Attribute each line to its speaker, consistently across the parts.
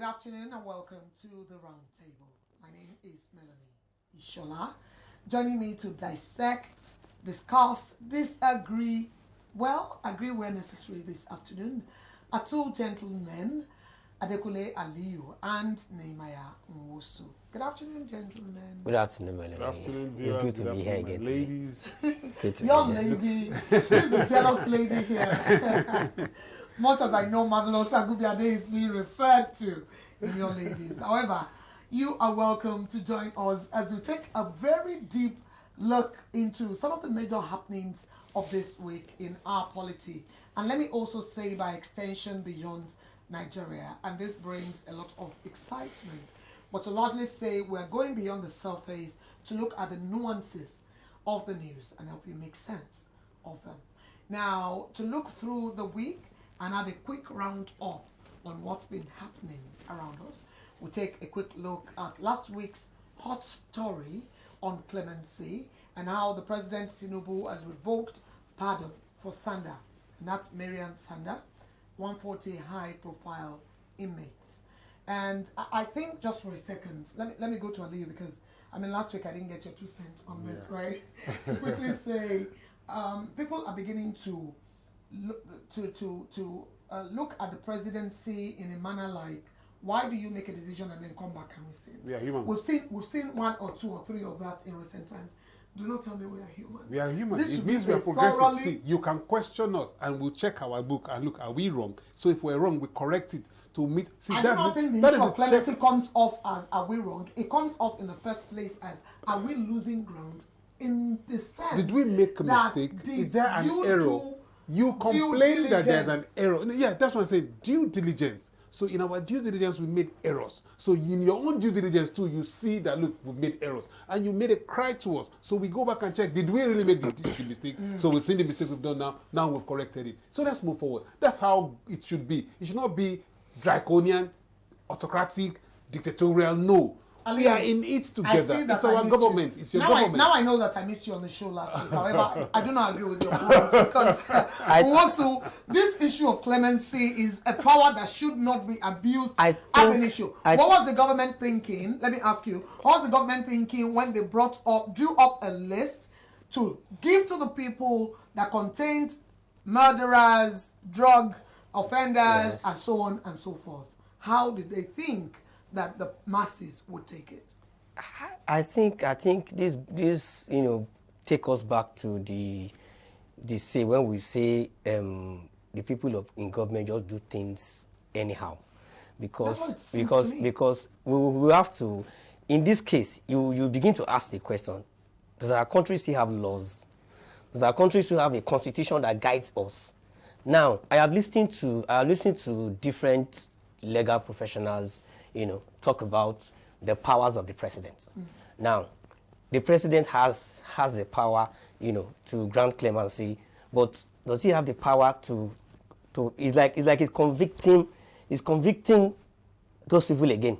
Speaker 1: afternoon and welcome to the Roundtable. My name is Melanie Ishola. Joining me to dissect, discuss, disagree, agree where necessary this afternoon are two gentlemen, Adekule Aliyu and Nehemiah Nwosu. Good afternoon, gentlemen.
Speaker 2: Good afternoon, Melanie.
Speaker 3: Good afternoon, viewers.
Speaker 2: It's good to be here again.
Speaker 3: Ladies.
Speaker 2: It's good to
Speaker 1: Your
Speaker 2: be here.
Speaker 1: lady, she's the jealous lady here. Much as I know Marvelous Agubiade is being referred to in your ladies. However, you are welcome to join us as we take a very deep look into some of the major happenings of this week in our polity. And let me also say by extension beyond Nigeria. And this brings a lot of excitement. But to largely say we're going beyond the surface to look at the nuances of the news and help you make sense of them. Now, to look through the week and have a quick round up on what's been happening around us, we'll take a quick look at last week's hot story on clemency and how the President Tinubu has revoked pardon for Sanda, and that's Marian Sanda, 140 high-profile inmates. And I think just for a second, let me go to Aliyu because, last week I didn't get your 2 cents on this, right? To quickly say, people are beginning to look at the presidency in a manner like, why do you make a decision and then come back and rescind?
Speaker 3: We are human.
Speaker 1: We've seen 1 or 2 or 3 of that in recent times. Do not tell me we are human.
Speaker 3: We are human.
Speaker 1: This
Speaker 3: It
Speaker 1: should
Speaker 3: means
Speaker 1: be
Speaker 3: we are progressive.
Speaker 1: thoroughly-
Speaker 3: See, you can question us and we'll check our book and look, are we wrong? So if we're wrong, we correct it to meet. See,
Speaker 1: I do not think the issue of clemency comes off as, are we wrong? It comes off in the first place as, are we losing ground? In the sense,
Speaker 3: did we make a mistake? Is there an error? You complain that there's an error. Yeah, that's what I'm saying. Due diligence. So in our due diligence, we made errors. So in your own due diligence too, you see that, look, we've made errors. And you made a cry to us. So we go back and check, did we really make the mistake? So we've seen the mistake we've done now. Now we've corrected it. So let's move forward. That's how it should be. It should not be draconian, autocratic, dictatorial. No. We are in it together. It's our government. It's your government.
Speaker 1: Now I know that I missed you on the show last week. However, I do not agree with your point because also this issue of clemency is a power that should not be abused. I have an issue. What was the government thinking? Let me ask you. What was the government thinking when they drew up a list to give to the people that contained murderers, drug offenders, and so on and so forth? How did they think that the masses would take it?
Speaker 2: I think this take us back to the say when we say the people in government just do things anyhow, because we have to. In this case, you begin to ask the question: does our country still have laws? Does our country still have a constitution that guides us? Now, I have listened to different legal professionals, talk about the powers of the president. Now, the president has the power, to grant clemency, but does he have the power to it's like he's convicting those people again.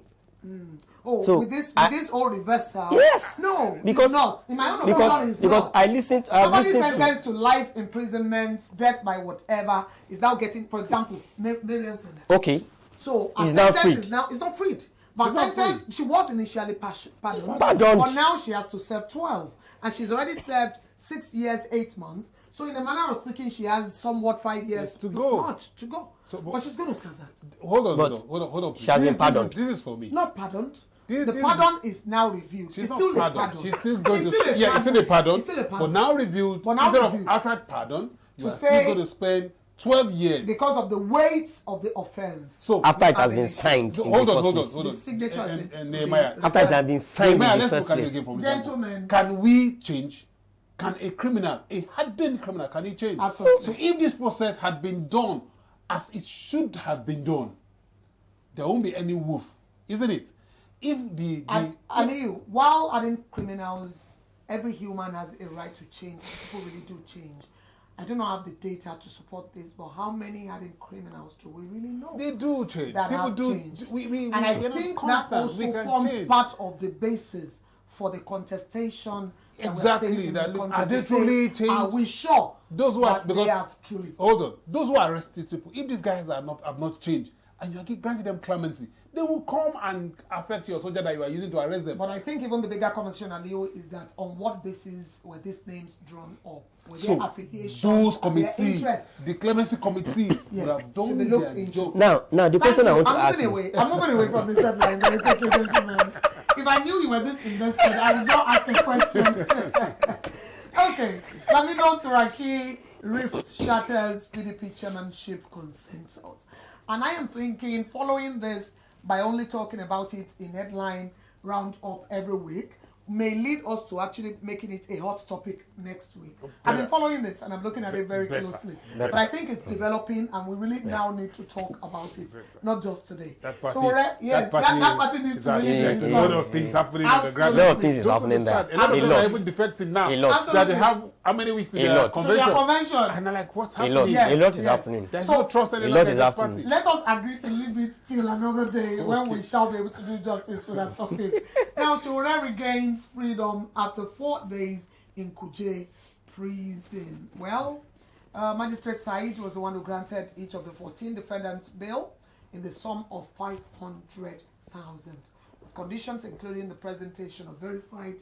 Speaker 1: Oh, so with this whole reversal?
Speaker 2: Yes.
Speaker 1: No,
Speaker 2: because
Speaker 1: it's not. In my own opinion, it's
Speaker 2: because
Speaker 1: not.
Speaker 2: I listened.
Speaker 1: Somebody sentenced to life imprisonment, death by whatever, is now getting, for example, Marian Sanda.
Speaker 2: Okay.
Speaker 1: So
Speaker 2: a sentence
Speaker 1: is not freed. But sentence, she was initially pardoned.
Speaker 2: But
Speaker 1: now she has to serve 12. And she's already served 6 years, 8 months. So in a manner of speaking, she has somewhat 5 years
Speaker 3: to go.
Speaker 1: Much to go. So, but she's going to serve that.
Speaker 3: Hold on.
Speaker 2: She has been pardoned.
Speaker 3: This is for me.
Speaker 1: Not pardoned. The pardon is now reviewed.
Speaker 3: She's
Speaker 1: still
Speaker 3: not
Speaker 1: a pardon.
Speaker 3: She's still going to... It's still a pardon. But now reviewed. Instead of outright pardon, you are still going to spend 12 years.
Speaker 1: Because of the weight of the offense.
Speaker 2: So after it has been signed.
Speaker 3: Hold on.
Speaker 1: The signature has been...
Speaker 3: Nehemiah.
Speaker 2: After it has been signed in the first place.
Speaker 1: Gentlemen.
Speaker 3: Can we change? Can a criminal, a hardened criminal, can he change?
Speaker 1: Absolutely.
Speaker 3: So if this process had been done as it should have been done, there won't be any wolf, isn't it? If
Speaker 1: Aliyu, while hardened criminals, every human has a right to change. People really do change. I do not have the data to support this, but how many hardened criminals do we really know?
Speaker 3: They do change.
Speaker 1: That
Speaker 3: People
Speaker 1: have
Speaker 3: do.
Speaker 1: Changed.
Speaker 3: And
Speaker 1: I think that also forms part of the basis for the contestation.
Speaker 3: Exactly. Are they truly changed?
Speaker 1: Are we sure
Speaker 3: those who are,
Speaker 1: that they have truly?
Speaker 3: Hold on. Those who arrested people, if these guys have not changed, and you're granting them clemency, they will come and affect your soldier that you are using to arrest them.
Speaker 1: But I think even the bigger conversation, Alio, is that on what basis were these names drawn up? Were
Speaker 3: So
Speaker 1: their affiliations,
Speaker 3: those
Speaker 1: their
Speaker 3: committee,
Speaker 1: interests?
Speaker 3: the clemency committee,
Speaker 1: Yes,
Speaker 3: would have
Speaker 1: should
Speaker 3: done
Speaker 1: be looked
Speaker 3: their
Speaker 1: into.
Speaker 3: job.
Speaker 2: Now the question I want to ask
Speaker 1: I'm moving away from this headline very quickly, gentlemen. If I knew you were this invested, I would not ask a question. Okay, Lamido Turaki rift shatters PDP chairmanship consensus. And I am thinking, following this, by only talking about it in headline roundup every week, may lead us to actually making it a hot topic next week. I've been following this and I'm looking at it very closely. But I think it's developing and we really now need to talk about it, not just today.
Speaker 3: That party,
Speaker 1: so, yes, that party needs to really
Speaker 3: there's a lot of things happening on the ground.
Speaker 2: A lot of things is
Speaker 3: Don't
Speaker 2: happening there.
Speaker 3: understand. A lot of them
Speaker 2: A
Speaker 3: are
Speaker 2: lot.
Speaker 3: even defecting now.
Speaker 2: A lot.
Speaker 3: That they have how many weeks to
Speaker 2: A
Speaker 3: their
Speaker 2: lot.
Speaker 1: So
Speaker 3: convention.
Speaker 1: their convention.
Speaker 3: And they're like, what's
Speaker 2: A
Speaker 3: happening?
Speaker 2: lot.
Speaker 1: Yes,
Speaker 2: A lot is
Speaker 1: yes.
Speaker 2: happening.
Speaker 3: There's
Speaker 1: So,
Speaker 3: no trust any
Speaker 2: a lot
Speaker 3: longer in
Speaker 2: is
Speaker 3: that
Speaker 2: happening.
Speaker 3: party.
Speaker 1: Let us agree to leave it till another day when we shall be able to do justice to that topic. Now, Shura regains freedom after 4 days in Kuje prison. Well, Magistrate Said was the one who granted each of the 14 defendants bail in the sum of 500,000. With conditions including the presentation of verified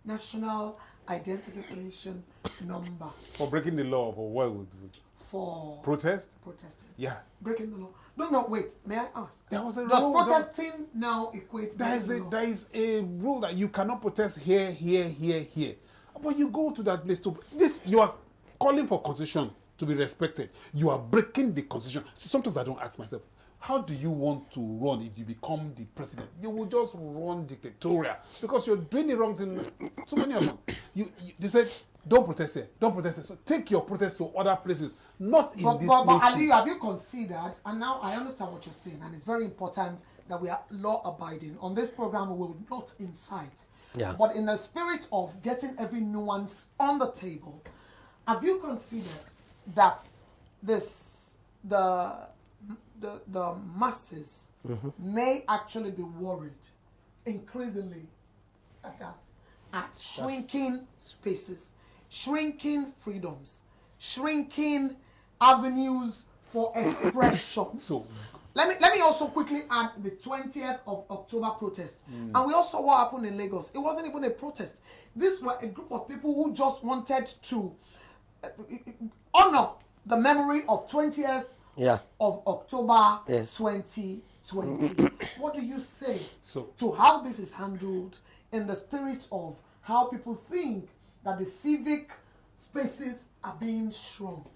Speaker 1: national identification number
Speaker 3: For breaking the law for what would
Speaker 1: for
Speaker 3: protest?
Speaker 1: protesting.
Speaker 3: Yeah.
Speaker 1: Breaking the law. No, wait. May I ask?
Speaker 3: There was a
Speaker 1: Does
Speaker 3: rule.
Speaker 1: protesting now equate
Speaker 3: There is
Speaker 1: breaking the law?
Speaker 3: there is a rule that you cannot protest here. But you go to that place to this. You are calling for constitution to be respected. You are breaking the constitution. So sometimes I don't ask myself, how do you want to run if you become the president? You will just run dictatorial because you're doing the wrong thing. So many of them. They said, don't protest here. Don't protest here. So take your protest to other places, not in this
Speaker 1: But
Speaker 3: place.
Speaker 1: Ali, have you considered, and now I understand what you're saying, and it's very important that we are law-abiding. On this program, we will not incite.
Speaker 2: Yeah.
Speaker 1: But in the spirit of getting every nuance on the table, have you considered that the masses may actually be worried increasingly at shrinking spaces, shrinking freedoms, shrinking avenues for expression?
Speaker 3: So
Speaker 1: let me also quickly add the 20th of October protest. And we also saw what happened in Lagos. It wasn't even a protest. These were a group of people who just wanted to honor the memory of 20th of October 2020. What do you say to how this is handled in the spirit of how people think that the civic spaces are being shrunk?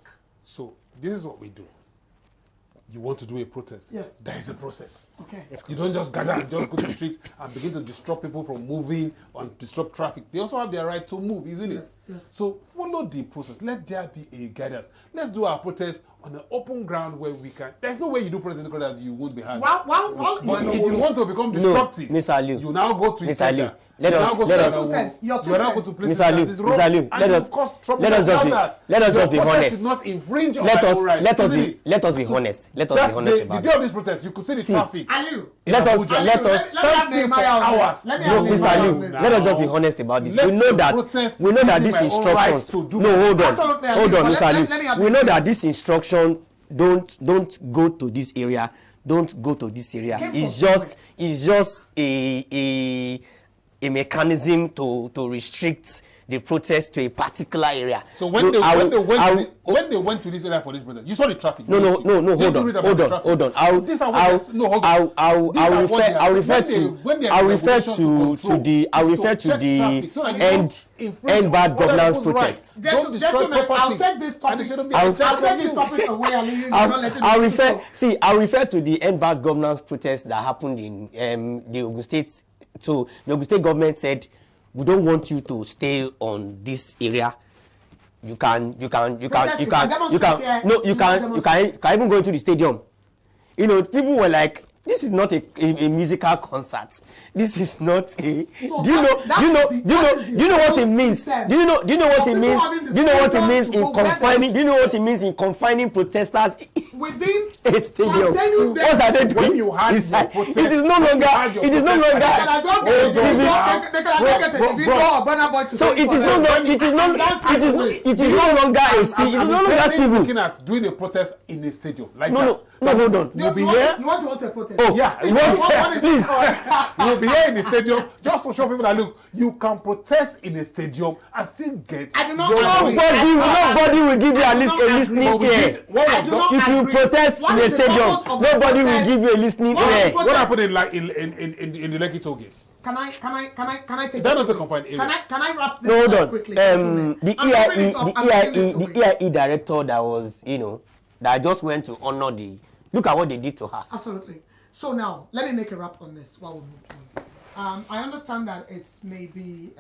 Speaker 3: So this is what we do. You want to do a protest?
Speaker 1: Yes.
Speaker 3: There is a process.
Speaker 1: Okay.
Speaker 3: You don't just gather and just go to the streets and begin to disrupt people from moving and disrupt traffic. They also have their right to move, isn't it?
Speaker 1: Yes.
Speaker 3: So follow the process. Let there be a guidance. Let's do our protest on an open ground where we can. There's no way you do protest in the that you won't be heard.
Speaker 1: Well,
Speaker 3: But if you want to become disruptive,
Speaker 2: Mr. Aliu,
Speaker 3: you now go to
Speaker 2: Mr. Aliu,
Speaker 3: let us
Speaker 1: Your
Speaker 3: now go to places
Speaker 2: Mr.
Speaker 3: that
Speaker 2: Aliu,
Speaker 3: is wrong,
Speaker 2: Mr. Aliu,
Speaker 3: and
Speaker 2: let
Speaker 3: you
Speaker 2: us
Speaker 3: cause trouble.
Speaker 2: let us just be
Speaker 3: Your protest
Speaker 2: honest.
Speaker 3: should not infringe on
Speaker 2: Let
Speaker 3: my
Speaker 2: us
Speaker 3: own rights, isn't it?
Speaker 2: let us be honest. Let us be
Speaker 3: That's
Speaker 2: honest
Speaker 3: the
Speaker 2: about
Speaker 3: day of
Speaker 2: this.
Speaker 3: this protest. You could see the traffic.
Speaker 1: Aliu,
Speaker 2: Let us
Speaker 3: stand still for hours.
Speaker 1: Let me
Speaker 2: No,
Speaker 1: have
Speaker 2: Mr.
Speaker 1: Nehemiah on
Speaker 2: Aliu,
Speaker 1: this.
Speaker 2: let us just be honest about this.
Speaker 3: Let
Speaker 2: We know
Speaker 3: the
Speaker 2: that
Speaker 3: protest
Speaker 2: these
Speaker 3: give me my own
Speaker 2: instructions.
Speaker 3: rights to do
Speaker 2: No, hold on,
Speaker 1: Absolutely,
Speaker 2: hold
Speaker 1: Aliu,
Speaker 2: on,
Speaker 1: but
Speaker 2: Mr.
Speaker 1: let me
Speaker 2: Aliu.
Speaker 1: have
Speaker 2: We
Speaker 1: it.
Speaker 2: know that these instructions don't go to this area. Don't go to this area. It's just a mechanism to restrict the protest to a particular area.
Speaker 3: So when they went to this area for this protest, you saw the traffic.
Speaker 2: No, hold on. I'll refer to the end bad governance protest.
Speaker 3: Don't destroy property.
Speaker 1: I'll take this topic.
Speaker 3: I'll
Speaker 1: take this topic away. Aliu.
Speaker 2: I'll refer to the end bad governance protest that happened in the Ogun State. So the Ogun State government said, we don't want you to stay on this area. You can even go into the stadium. You know, people were like, this is not a musical concert. This is not a.
Speaker 1: So
Speaker 2: Do you know what it means? Do you know what it means? Do you know what it means in confining? Do you know what it means in confining protesters
Speaker 1: within
Speaker 2: a stadium.
Speaker 1: containing them.
Speaker 2: What are they doing?
Speaker 3: When you had
Speaker 2: It's
Speaker 3: your
Speaker 2: like,
Speaker 3: protest,
Speaker 2: it is no longer. It is no longer.
Speaker 1: They can as well get a individual or Burna Boy to
Speaker 2: So it is no longer. It is no. It is no longer a civil. It is no longer civil.
Speaker 3: Looking at doing a protest in a stadium like
Speaker 2: No,
Speaker 3: that.
Speaker 2: no, hold on.
Speaker 3: You'll be here.
Speaker 1: You want to host a protest?
Speaker 2: Oh,
Speaker 3: Yeah,
Speaker 2: you want, please.
Speaker 3: You'll be here in the stadium just to show people that look, you can protest in a stadium and still get.
Speaker 1: I do not
Speaker 3: your
Speaker 1: agree.
Speaker 2: Nobody will give you at least a listening ear. If you protest in a stadium, nobody will give you a listening ear.
Speaker 3: What happened in the Lekki toll gate?
Speaker 1: Can I take
Speaker 3: Is that not a confined area?
Speaker 1: Can I wrap this
Speaker 2: No, hold
Speaker 1: up
Speaker 2: on.
Speaker 1: quickly?
Speaker 2: The EIE director that was, that just went to honor look at what they did to her.
Speaker 1: Absolutely. So now, let me make a wrap on this while we move on. I understand that it may be,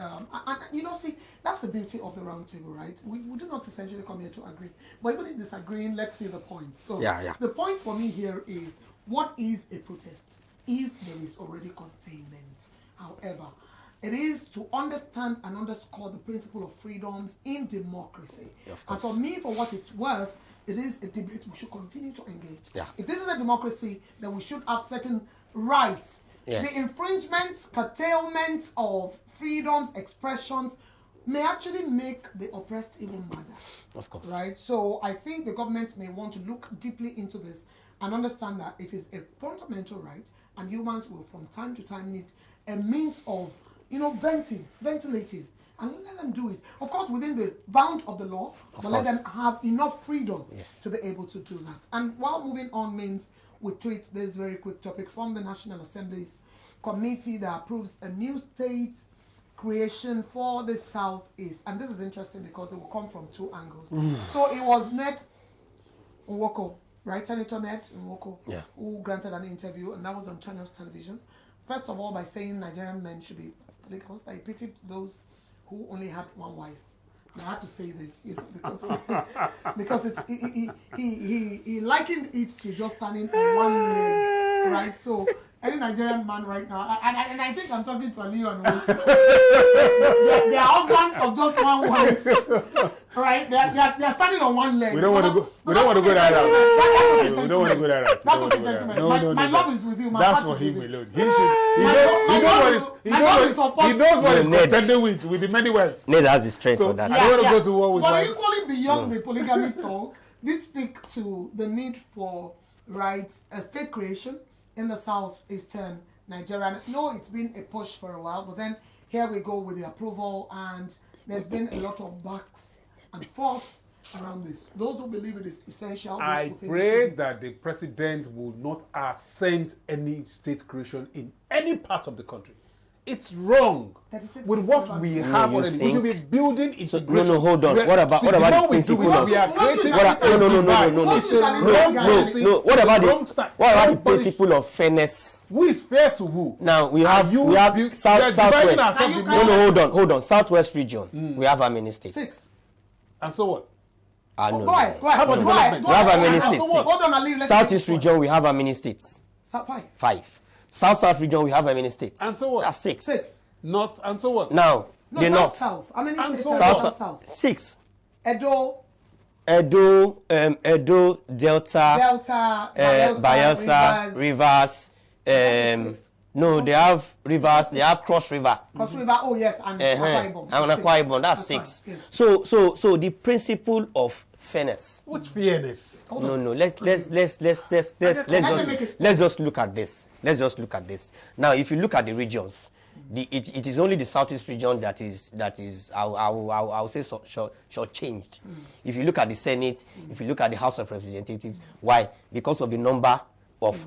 Speaker 1: see, that's the beauty of the roundtable, right? We do not essentially come here to agree. But even in disagreeing, let's see the point. So the point for me here is, what is a protest if there is already containment? However, it is to understand and underscore the principle of freedoms in democracy. And for me, for what it's worth, it is a debate we should continue to engage.
Speaker 2: Yeah.
Speaker 1: If this is a democracy, then we should have certain rights.
Speaker 2: Yes.
Speaker 1: The infringements, curtailments of freedoms, expressions may actually make the oppressed even madder.
Speaker 2: Of course.
Speaker 1: Right? So I think the government may want to look deeply into this and understand that it is a fundamental right, and humans will from time to time need a means of, ventilating. And let them do it. Of course, within the bound of the law, but let them have enough freedom to be able to do that. And while moving on means we treat this very quick topic from the National Assembly's committee that approves a new state creation for the Southeast. And this is interesting because it will come from two angles. So it was Ned Nwoko, right? Senator Ned Nwoko, who granted an interview, and that was on Channels Television. First of all, by saying Nigerian men should be polygamous, he pitied those who only had one wife. I had to say this, because it's he likened it to just standing on one leg, right? So any Nigerian man right now, and I think I'm talking to Aliyu and Rose, they're husbands of just one wife, right? They're standing on one leg.
Speaker 3: We don't want to go. We don't want to go that route. We don't want to go that route.
Speaker 1: That's what gentlemen. My love is with you. My
Speaker 3: That's
Speaker 1: heart
Speaker 3: for
Speaker 1: is
Speaker 3: him
Speaker 1: with you.
Speaker 3: alone. He knows he's contending with the many words.
Speaker 2: Ned has the strength
Speaker 3: So
Speaker 2: for that.
Speaker 3: I don't want to go to war with
Speaker 1: But
Speaker 3: wives.
Speaker 1: equally beyond the polygamy talk, this speak to the need for rights, state creation in the southeastern Nigeria. No, it's been a push for a while, but then here we go with the approval, and there's been a lot of backs and forths around this. Those who believe it is essential.
Speaker 3: I pray that the president will not assent any state creation in any part of the country. It's wrong with what we have already. We should be building integration.
Speaker 2: No, hold on. What about the principle of?
Speaker 3: We are creating.
Speaker 2: No. What about the principle of fairness?
Speaker 3: Who is fair to who?
Speaker 2: Now we have Southwest. Hold on. Southwest region. We have how many states?
Speaker 1: 6.
Speaker 3: And so what?
Speaker 1: Go ahead.
Speaker 3: How about development?
Speaker 2: We have how many states?
Speaker 1: Hold on, Ali.
Speaker 2: Southeast region, we have how many states?
Speaker 1: 5.
Speaker 2: South region, we have how many states?
Speaker 3: And so what?
Speaker 2: That's 6.
Speaker 3: North, and so what?
Speaker 2: Now, the north.
Speaker 1: South. How many
Speaker 3: And
Speaker 1: states
Speaker 3: so
Speaker 1: are
Speaker 3: what?
Speaker 1: South?
Speaker 2: 6.
Speaker 1: Edo,
Speaker 2: Delta, Bayelsa, Rivers. No, they have Rivers. They have Cross River.
Speaker 1: Cross River. Oh yes, and Akwa Ibom.
Speaker 2: And Akwa Ibom. That's 6.
Speaker 1: Yes.
Speaker 2: So the principle of fairness.
Speaker 3: Which fairness?
Speaker 2: No. Let's just look at this. Let's just look at this. Now, if you look at the regions, it is only the Southeast region that is I will say short-changed. If you look at the Senate, if you look at the House of Representatives, why? Because of the number of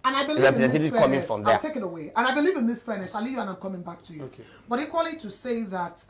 Speaker 1: and I believe
Speaker 2: representatives
Speaker 1: in this
Speaker 2: coming
Speaker 1: fairness,
Speaker 2: from there.
Speaker 1: I'll take it away. And I believe in this fairness. I'll leave you and I'm coming back to you.
Speaker 3: Okay.
Speaker 1: But equally to say that,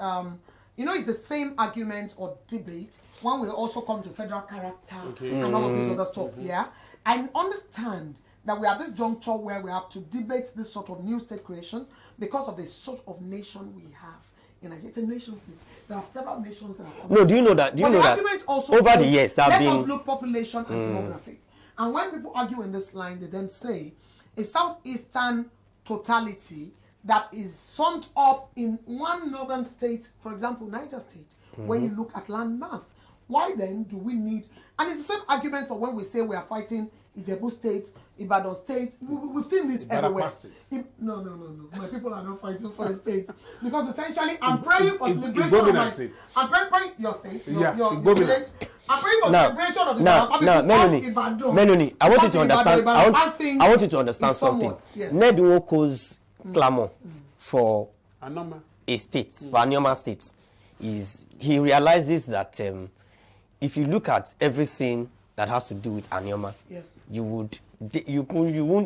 Speaker 1: it's the same argument or debate when we also come to federal character and all of this other stuff. Yeah, I understand that we are at this juncture where we have to debate this sort of new state creation because of the sort of nation we have. It's a nation state. There are several nations that are.
Speaker 2: No, do you know that? Over the years there have been.
Speaker 1: Let us look population and demographic. And when people argue in this line, they then say a southeastern totality that is summed up in one northern state, for example, Niger State, when you look at land mass. why then do we need, and it's the same argument for when we say we are fighting Ijebu State, Ibadan State. We've seen this everywhere. No. My people are not fighting for a state. Because essentially, I'm praying for the liberation of my state. I'm praying your state, your village. I'm praying for the liberation of the
Speaker 2: Melanie, I want you to understand. I want you to understand something. Ned Nwoko's clamor for a state, for Anioma State, is he realizes that if you look at everything that has to do with Anioma, you won't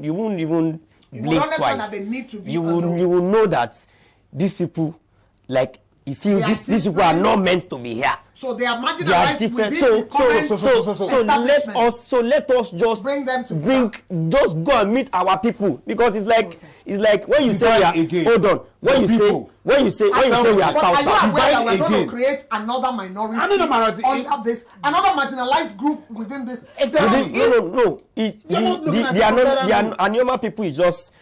Speaker 2: even blink twice. You will know that these people, like, if you these people are not meant to be here.
Speaker 1: So they are marginalized within the current
Speaker 2: so let us just just go and meet our people, because it's like when you say hold on, when you say we are South South,
Speaker 1: we're going to create another minority under this, another marginalized group within this.
Speaker 2: Exactly. No. The Anioma people is just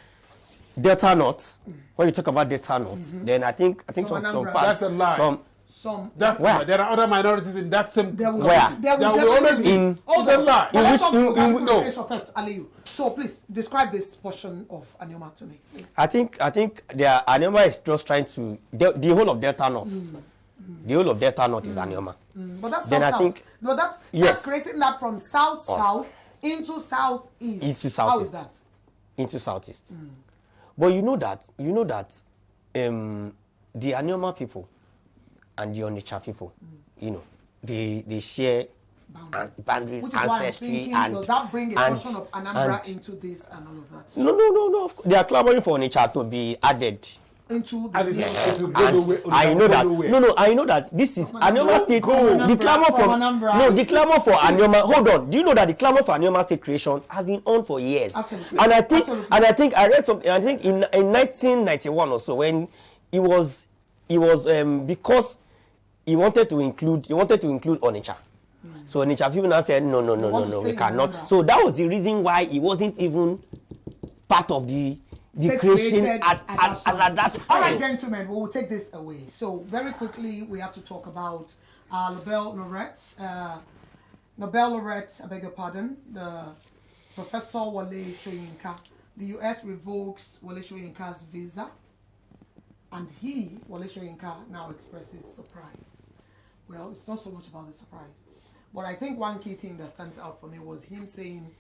Speaker 2: Delta North. When you talk about Delta North, then I think some parts.
Speaker 3: That's a lie. That's where there are other minorities in that same.
Speaker 1: There will always be.
Speaker 3: It's a lie.
Speaker 1: First, Aliyu. So please describe this portion of Anioma to me, please.
Speaker 2: I think Anioma is just trying to the whole of Delta North. The whole of Delta North is Anioma.
Speaker 1: But that's South. No, that's creating that from south into southeast.
Speaker 2: Into southeast.
Speaker 1: How is that?
Speaker 2: Into southeast. But you know that the Anioma people and the Onitsha people, they share boundaries, ancestry, and
Speaker 1: does that bring a portion of Anambra into this and all of that?
Speaker 2: No. They are clamoring for Onitsha to be added
Speaker 1: into the
Speaker 2: I know that. No, I know that this is Anioma State. The clamor for Anioma. Hold on. Do you know that the clamor for Anioma State creation has been on for years?
Speaker 1: Absolutely.
Speaker 2: And I think I read something. I think in 1991 or so, when it was because he wanted to include Onitsha. So Onitsha people now said no, we cannot. So that was the reason why he wasn't even part of the creation at that time.
Speaker 1: All right, gentlemen, we will take this away. So very quickly, we have to talk about Nobel laureate, I beg your pardon, the Professor Wole Soyinka. The U.S. revokes Wole Soyinka's visa, and Wole Soyinka, now expresses surprise. Well, it's not so much about the surprise, but I think one key thing that stands out for me was him saying,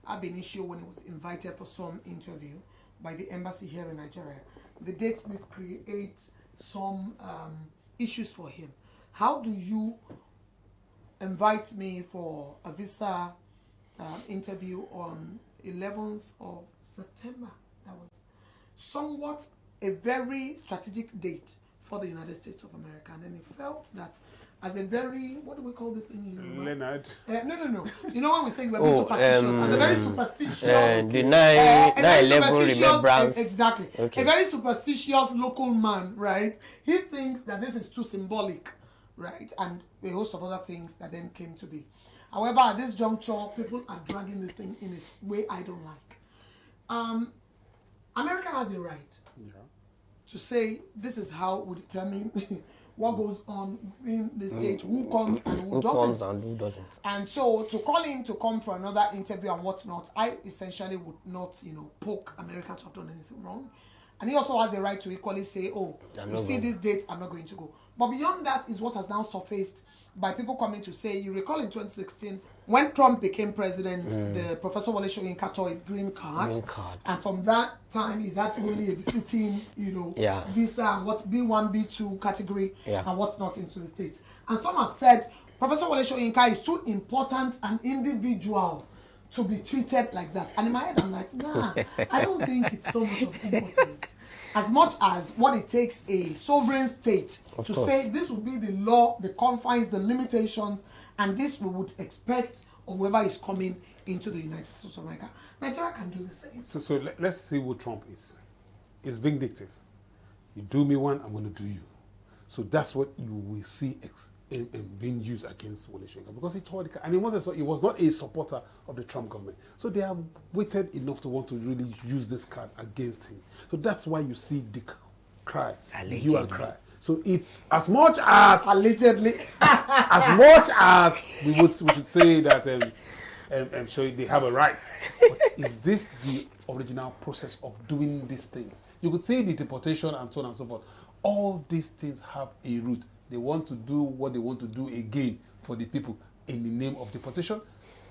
Speaker 1: ab initio, when he was invited for some interview by the embassy here in Nigeria, the dates did create some issues for him. How do you invite me for a visa interview on 11th of September? That was somewhat a very strategic date for the United States of America, and then he felt that as a very, what do we call this thing in Yoruba?
Speaker 3: Leonard.
Speaker 1: No. You know when we say we're very superstitious, as a very superstitious.
Speaker 2: The 9/11 remembrance.
Speaker 1: Exactly. Okay. A very superstitious local man, right? He thinks that this is too symbolic, right? And a host of other things that then came to be. However, at this juncture, people are dragging this thing in a way I don't like. America has a right to say this is how we determine what goes on in the state, who comes and who doesn't. And so to call him to come for another interview and what's not, I essentially would not, poke America to have done anything wrong. And he also has the right to equally say, this date, I'm not going to go. But beyond that is what has now surfaced by people coming to say, you recall in 2016, when Trump became president, the Professor Wole Soyinka tore his green card. And from that time, he's had only a visiting, visa and what B1, B2 category and what's not into the States. And some have said, Professor Wole Soyinka is too important an individual to be treated like that. And in my head, I'm like, nah, I don't think it's so much of importance. As much as what it takes a sovereign state to say this would be the law, the confines, the limitations, and this we would expect of whoever is coming into the United States of America. Nigeria can do the same.
Speaker 3: So let's see what Trump is. It's vindictive. You do me one, I'm going to do you. So that's what you will see being used against Wole Soyinka, because he tore the card, and he was not a supporter of the Trump government. So they have waited enough to want to really use this card against him. So that's why you see the cry, the hue and cry. So it's as much as
Speaker 1: allegedly,
Speaker 3: as much as we should say that so they have a right. But is this the original process of doing these things? You could say the deportation and so on and so forth. All these things have a root. They want to do what they want to do again for the people in the name of deportation.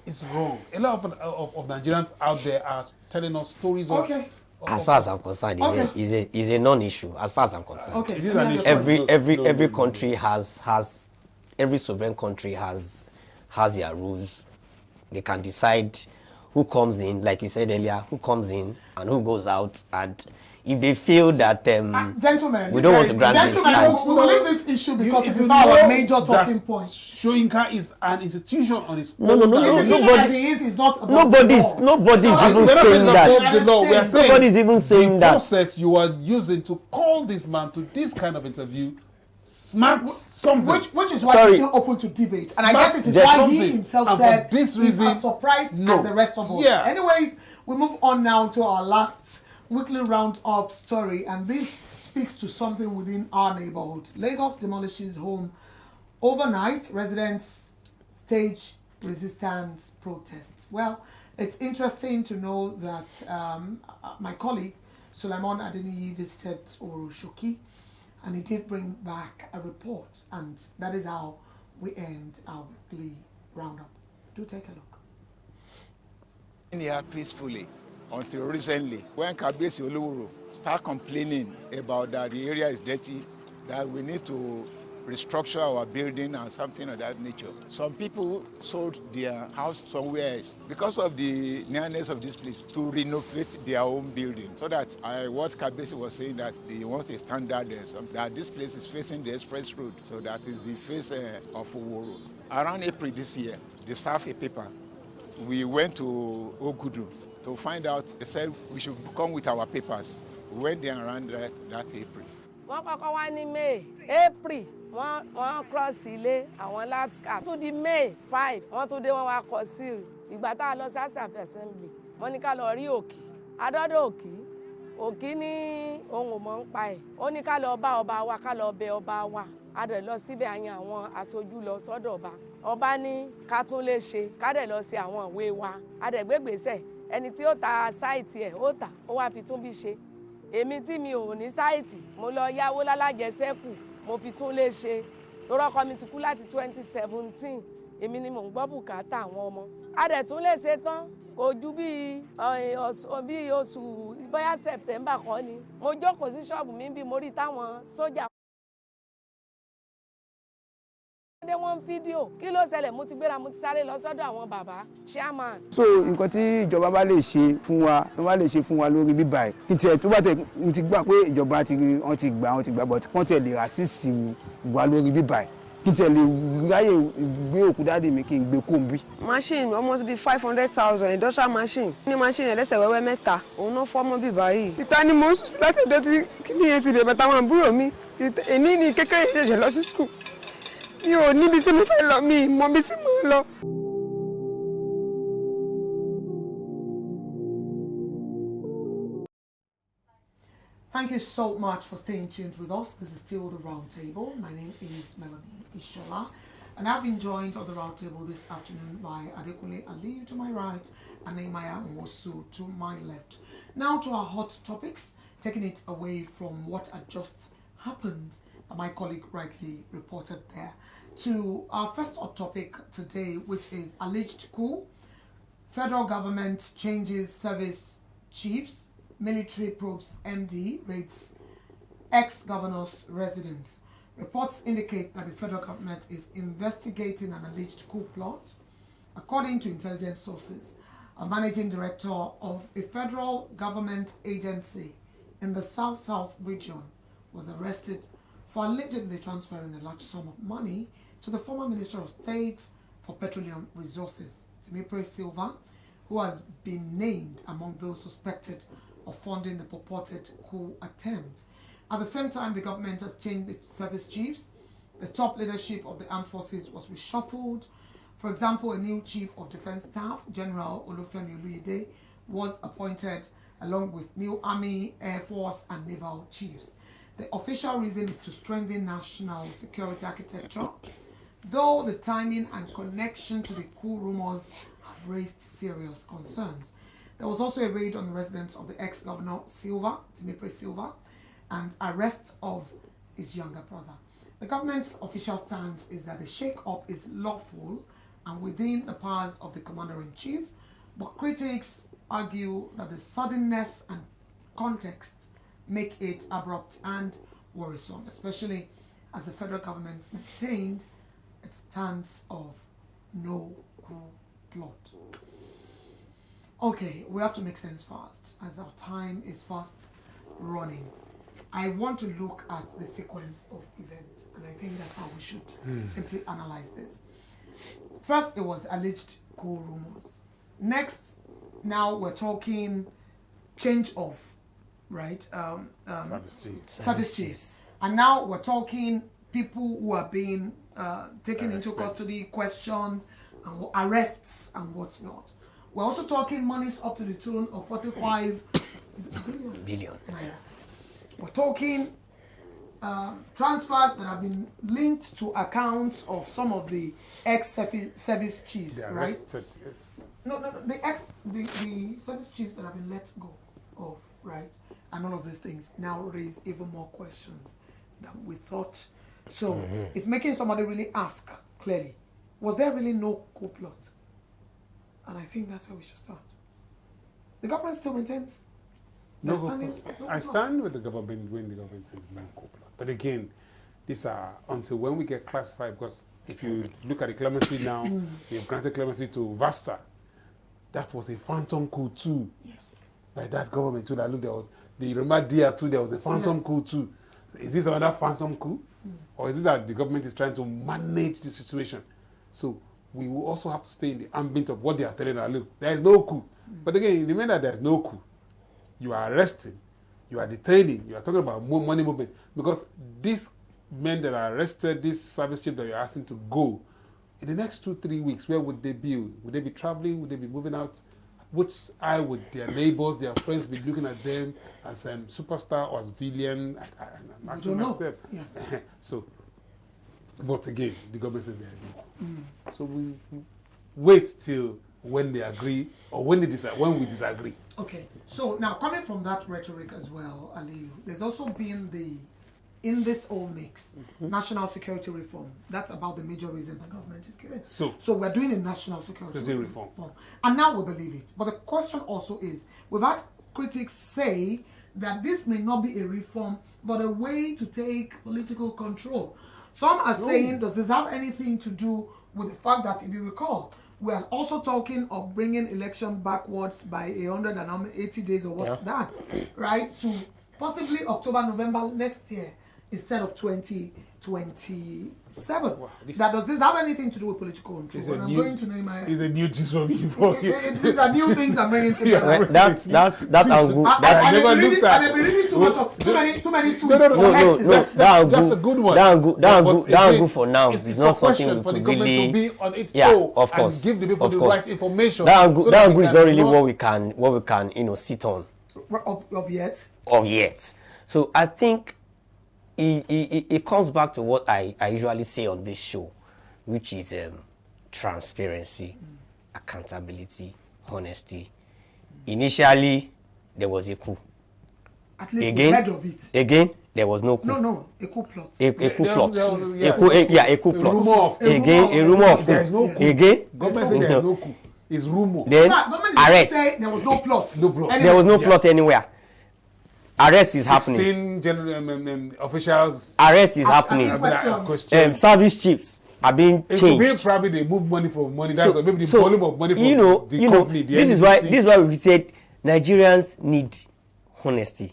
Speaker 3: It's wrong. A lot of Nigerians out there are telling us stories of...
Speaker 2: As far as I'm concerned, is a non-issue. As far as I'm concerned,
Speaker 1: okay.
Speaker 3: It is an issue.
Speaker 2: Every country has every sovereign country has their rules. They can decide who comes in, like you said earlier, who comes in and who goes out. And if they feel that
Speaker 1: gentlemen,
Speaker 2: we don't want to grant this,
Speaker 1: we will leave this issue because it is not our major talking point.
Speaker 3: Soyinka is an institution on its own.
Speaker 1: Nobody is not about
Speaker 2: nobody's even saying that.
Speaker 3: We are saying
Speaker 2: nobody's even saying
Speaker 3: the
Speaker 2: that.
Speaker 3: process you are using to call this man to this kind of interview smacks something.
Speaker 1: Which is why he's still open to debate. And I guess this is why he himself said
Speaker 3: this reason,
Speaker 1: he's as surprised as the rest of us.
Speaker 3: Yeah.
Speaker 1: Anyways, we move on now to our last weekly roundup story, and this speaks to something within our neighborhood. Lagos demolishes home overnight. Residents stage resistance protests. Well, it's interesting to know that my colleague Suleiman Adeniyi visited Oroshoki, and he did bring back a report, and that is how we end our weekly roundup. Do take a look.
Speaker 4: In here peacefully until recently, when Kabiyesi Olúworo start complaining about that the area is dirty, that we need to restructure our building and something of that nature. Some people sold their house somewhere else because of the nearness of this place to renovate their own building. So that what Kabiyesi was saying, that he wants a standard that this place is facing the express road. So that is the face of Oworo. Around April this year, they served a paper. We went to Ogudu to find out. They said we should come with our papers. We went there around that April.
Speaker 5: Wọ́n kọ́kọ́ wá ní May, April, wọ́n cross ilé àwọn lab scam. Tún di May 5, wọ́n tún dé wọ́n wá kọ seal. Ìgbà tá a lọ sí assembly, wọ́n ní ká lọ rí Òkì. Adọ́dọ̀ Òkì ní ohun ò mọ̀ ń pa ẹ̀. Ó ní ká lọ bá ọba wa, ká lọ bẹ ọba wa. A dẹ̀ lọ síbẹ̀ àyàn àwọn aṣojú lọ sọ́dọ̀ ọba. Ọba ní ká tún lè ṣe, ká dẹ̀ lọ sí àwọn ìwé wa. A dẹ̀ gbégbèsè, ẹni tí ó ta sáìtì ẹ̀ ó tà, ó wá fi tún bí ṣe. Èmi tí mi ò ní sáìtì, mo lọ yáwó lálájẹsẹ́kù, mo fi tún lè ṣe. Torọ́kọ mi ti kú láti 2017, èmi ni mò ń gbọ́ bùkátà àwọn ọmọ. A dẹ̀ tún lè ṣe tán, kò ju bí oṣù bóyá September kọ́ ni. Mo jókòó sí ṣọ́ọ̀bù mi bí mo rí táwọn sójà. Wọ́n fídíò kí ló ṣẹlẹ̀, mo ti gbéra, mo ti sáré lọ sọ́dọ̀ àwọn bàbá chairman.
Speaker 6: So nǹkan tí ìjọba bá lè ṣe fún wa, wọ́n bá lè ṣe fún wa lórí bíbá ẹ̀ kí tiẹ̀ tó bá tẹ̀ mo ti gbà pé ìjọba wọ́n ti gbà but kán tiẹ̀ lè rà sí ìsìn wa lórí bíbá ẹ̀ kí tiẹ̀ lè ráyè gbé òkú dáàdì mi kí n gbé kóńbí.
Speaker 7: Machine almost be 500,000 industrial machine. Ní machine ẹlẹ́sẹ̀ wẹ́wẹ́ mẹ́ta òun náà fọ́mọ́ bíbá yìí. Ìta ni mo ń sùn sí láti ọjọ́ tí kí ni etí bẹ̀rẹ̀ táwọn àbúrò mi èní ni kékeré ṣẹ̀ṣẹ̀ lọ sí school. Mi ò níbi tí mo fẹ́ lọ, mi mọ bí tí mo lọ.
Speaker 1: Thank you so much for staying tuned with us. This is still the Roundtable. My name is Melanie Ishola, and I've been joined on the Roundtable this afternoon by Adekunle Aliyu to my right and Nehemiah Nwosu to my left. Now to our hot topics, taking it away from what had just happened. My colleague rightly reported there, to our first hot topic today, which is alleged coup. Federal government changes service chiefs. Military probes MD raids ex-governor's residence. Reports indicate that the federal government is investigating an alleged coup plot. According to intelligence sources, a managing director of a federal government agency in the South-South region was arrested for allegedly transferring a large sum of money to the former Minister of State for Petroleum Resources, Timipre Silva, who has been named among those suspected of funding the purported coup attempt. At the same time, the government has changed the service chiefs. The top leadership of the armed forces was reshuffled. For example, a new chief of defense staff, General Olufemi Oluyede, was appointed along with new army, air force and naval chiefs. The official reason is to strengthen national security architecture, though the timing and connection to the coup rumors have raised serious concerns. There was also a raid on the residence of the ex-governor Silva, Timipre Silva, and arrest of his younger brother. The government's official stance is that the shake-up is lawful and within the powers of the commander-in-chief, but critics argue that the suddenness and context make it abrupt and worrisome, especially as the federal government maintained its stance of no coup plot. Okay, we have to make sense fast, as our time is fast running. I want to look at the sequence of events, and I think that's how we should simply analyze this. First, it was alleged coup rumors. Next, now we're talking change of, right? Service chiefs. And now we're talking people who are being taken into custody, questioned, and arrests and what's not. We're also talking monies up to the tune of 45 billion. We're talking transfers that have been linked to accounts of some of the ex-service chiefs, right? No, the service chiefs that have been let go of, right? And all of these things now raise even more questions than we thought. So it's making somebody really ask clearly, was there really no coup plot? And I think that's where we should start. The government still maintains.
Speaker 3: I stand with the government when the government says no coup plot. But again, these are until when we get classified, because if you look at the clemency now, we have granted clemency to Vasta. That was a phantom coup too.
Speaker 1: Yes.
Speaker 3: By that government too. That look, there was the Remadia too. There was a phantom coup too. Is this another phantom coup, or is it that the government is trying to manage the situation? So we will also have to stay in the ambit of what they are telling us. Look, there is no coup. But again, in the matter there is no coup, you are arresting, you are detaining, you are talking about money movement, because these men that are arrested, this service chief that you're asking to go, in the next 2-3 weeks, where would they be? Would they be traveling? Would they be moving out? Which eye would their neighbors, their friends be looking at them as a superstar or as villain? I'm actually myself.
Speaker 1: Yes.
Speaker 3: So, but again, the government says there is no coup. So we wait till when they agree or when we disagree.
Speaker 1: Okay. So now coming from that rhetoric as well, Aliyu, there's also been in this whole mix, national security reform. That's about the major reason the government is giving. So we're doing a national security reform. And now we believe it. But the question also is, we've had critics say that this may not be a reform, but a way to take political control. Some are saying, does this have anything to do with the fact that, if you recall, we are also talking of bringing election backwards by 180 days or what's that, right? To possibly October, November next year instead of 2027. Wow, does this have anything to do with political control? And I'm going to name my...
Speaker 3: It's a new thing for me.
Speaker 1: These are new things I'm bringing together.
Speaker 2: That angle...
Speaker 1: I may be reading too much of too many tweets. No,
Speaker 3: that's a good one.
Speaker 2: That angle for now is not something we
Speaker 3: for the
Speaker 2: could
Speaker 3: government
Speaker 2: really...
Speaker 3: to be on its own
Speaker 2: of course,
Speaker 3: and give the people the right information.
Speaker 2: That angle is not really what we can sit on.
Speaker 1: Of
Speaker 2: yet. So I think it comes back to what I usually say on this show, which is transparency, accountability, honesty. Initially, there was a coup.
Speaker 1: At least we heard of it.
Speaker 2: Again, there was no coup.
Speaker 1: No, a coup plot.
Speaker 2: A coup plot. A coup plot.
Speaker 3: A rumor of coup. There is no coup.
Speaker 2: Again,
Speaker 3: government said there is no coup. It's rumor.
Speaker 2: Then arrest.
Speaker 1: Say there was no plot.
Speaker 2: There was no plot anywhere. Arrest is happening.
Speaker 3: 16 general officials.
Speaker 2: Arrest is happening. Service chiefs are being changed.
Speaker 3: Probably they move money for money. That's maybe the volume of money from the company.
Speaker 2: This is why we said Nigerians need honesty.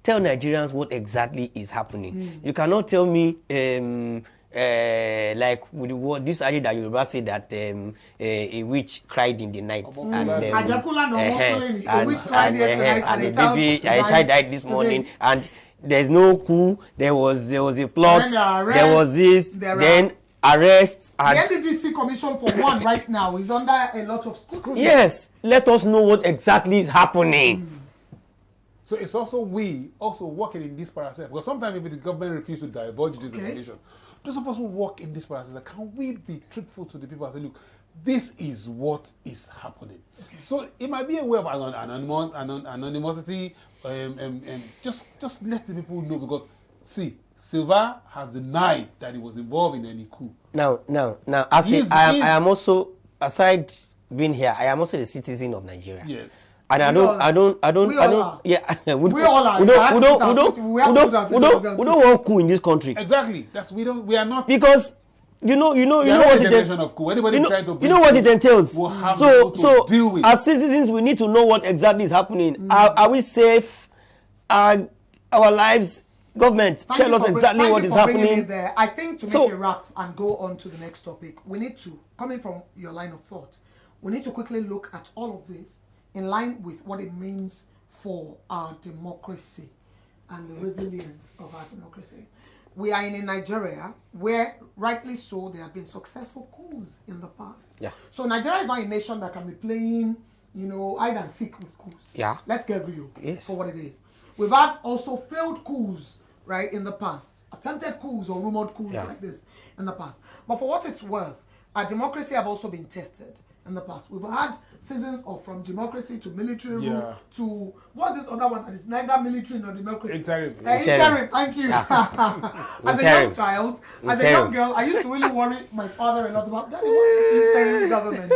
Speaker 2: Tell Nigerians what exactly is happening. You cannot tell me like with the word this idea that Yoruba say that a witch cried in the night and a witch cried yesterday and a child died this morning and there's no coup, there was a plot, there was this, then arrests and
Speaker 1: the NDDC commission for one right now is under a lot of scrutiny.
Speaker 2: Yes, let us know what exactly is happening.
Speaker 3: So it's also we also working in this parasite. Because sometimes if the government refuses to divulge this information, those of us who work in this parasite, can we be truthful to the people and say, look, this is what is happening. Okay. So it might be a way of anonymity. Just let the people know, because see, Silva has denied that he was involved in any coup.
Speaker 2: Now, I am also, aside being here, I am also a citizen of Nigeria.
Speaker 3: Yes.
Speaker 2: And I don't. Yeah, we don't want coup in this country.
Speaker 3: Exactly. We are not.
Speaker 2: Because you know what it entails. You know what it entails.
Speaker 3: We'll have
Speaker 2: so
Speaker 3: deal with.
Speaker 2: As citizens, we need to know what exactly is happening. Are we safe? Are our lives? Government, tell us exactly what is happening.
Speaker 1: I think to make a wrap and go on to the next topic, we need to, coming from your line of thought, we need to quickly look at all of this in line with what it means for our democracy and the resilience of our democracy. We are in a Nigeria where, rightly so, there have been successful coups in the past.
Speaker 2: Yeah.
Speaker 1: So Nigeria is not a nation that can be playing, hide and seek with coups.
Speaker 2: Yeah.
Speaker 1: Let's get real for what it is. We've had also failed coups, right, in the past. Attempted coups or rumored coups like this in the past. But for what it's worth, our democracy have also been tested in the past. We've had seasons of from democracy to military rule to, what's this other one that is neither military nor democracy?
Speaker 3: Interim.
Speaker 1: Interim, thank you. As a young child, as a young girl, I used to really worry my father a lot about, Daddy, what is interim government?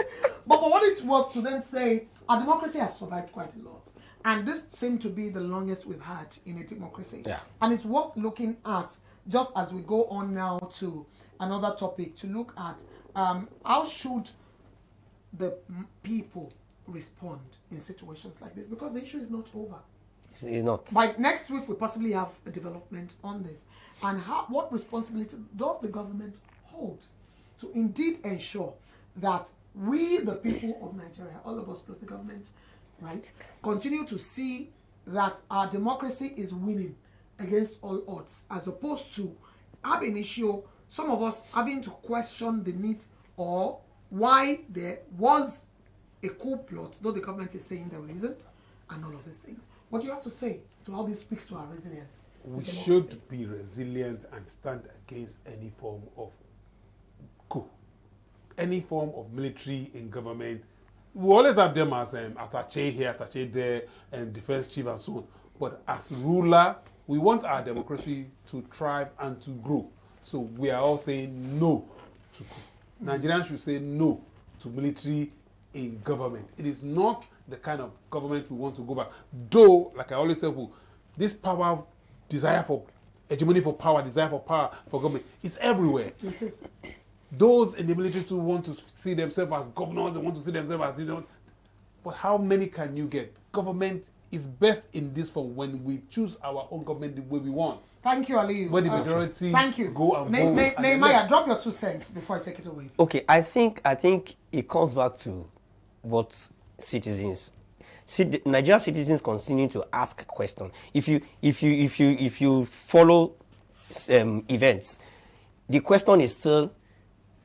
Speaker 1: But for what it's worth to then say, our democracy has survived quite a lot. And this seemed to be the longest we've had in a democracy. Yeah. And it's worth looking at, just as we go on now to another topic, to look at how should the people respond in situations like this, because the issue is not over.
Speaker 2: It's not.
Speaker 1: By next week, we possibly have a development on this. And what responsibility does the government hold to indeed ensure that we, the people of Nigeria, all of us plus the government, right, continue to see that our democracy is winning against all odds, as opposed to ab initio, some of us having to question the need or why there was a coup plot, though the government is saying there isn't, and all of these things. What do you have to say to how this speaks to our resilience?
Speaker 3: We should be resilient and stand against any form of coup, any form of military in government. We always have them as attaché here, attaché there, and defense chief and so on. But as ruler, we want our democracy to thrive and to grow. So we are all saying no to coup. Nigerians should say no to military in government. It is not the kind of government we want to go back. Though, like I always say, this power, desire for hegemony for power, desire for power for government, is everywhere.
Speaker 1: It is.
Speaker 3: Those in the military too want to see themselves as governors, they want to see themselves as this. But how many can you get? Government is best in this form when we choose our own government the way we want.
Speaker 1: Thank you, Aliyu.
Speaker 3: When the majority
Speaker 1: go
Speaker 3: and vote.
Speaker 1: Nehemiah, drop your 2 cents before I take it away.
Speaker 2: Okay, I think it comes back to what citizens. See, Nigerian citizens continue to ask questions. If you follow events, the question is still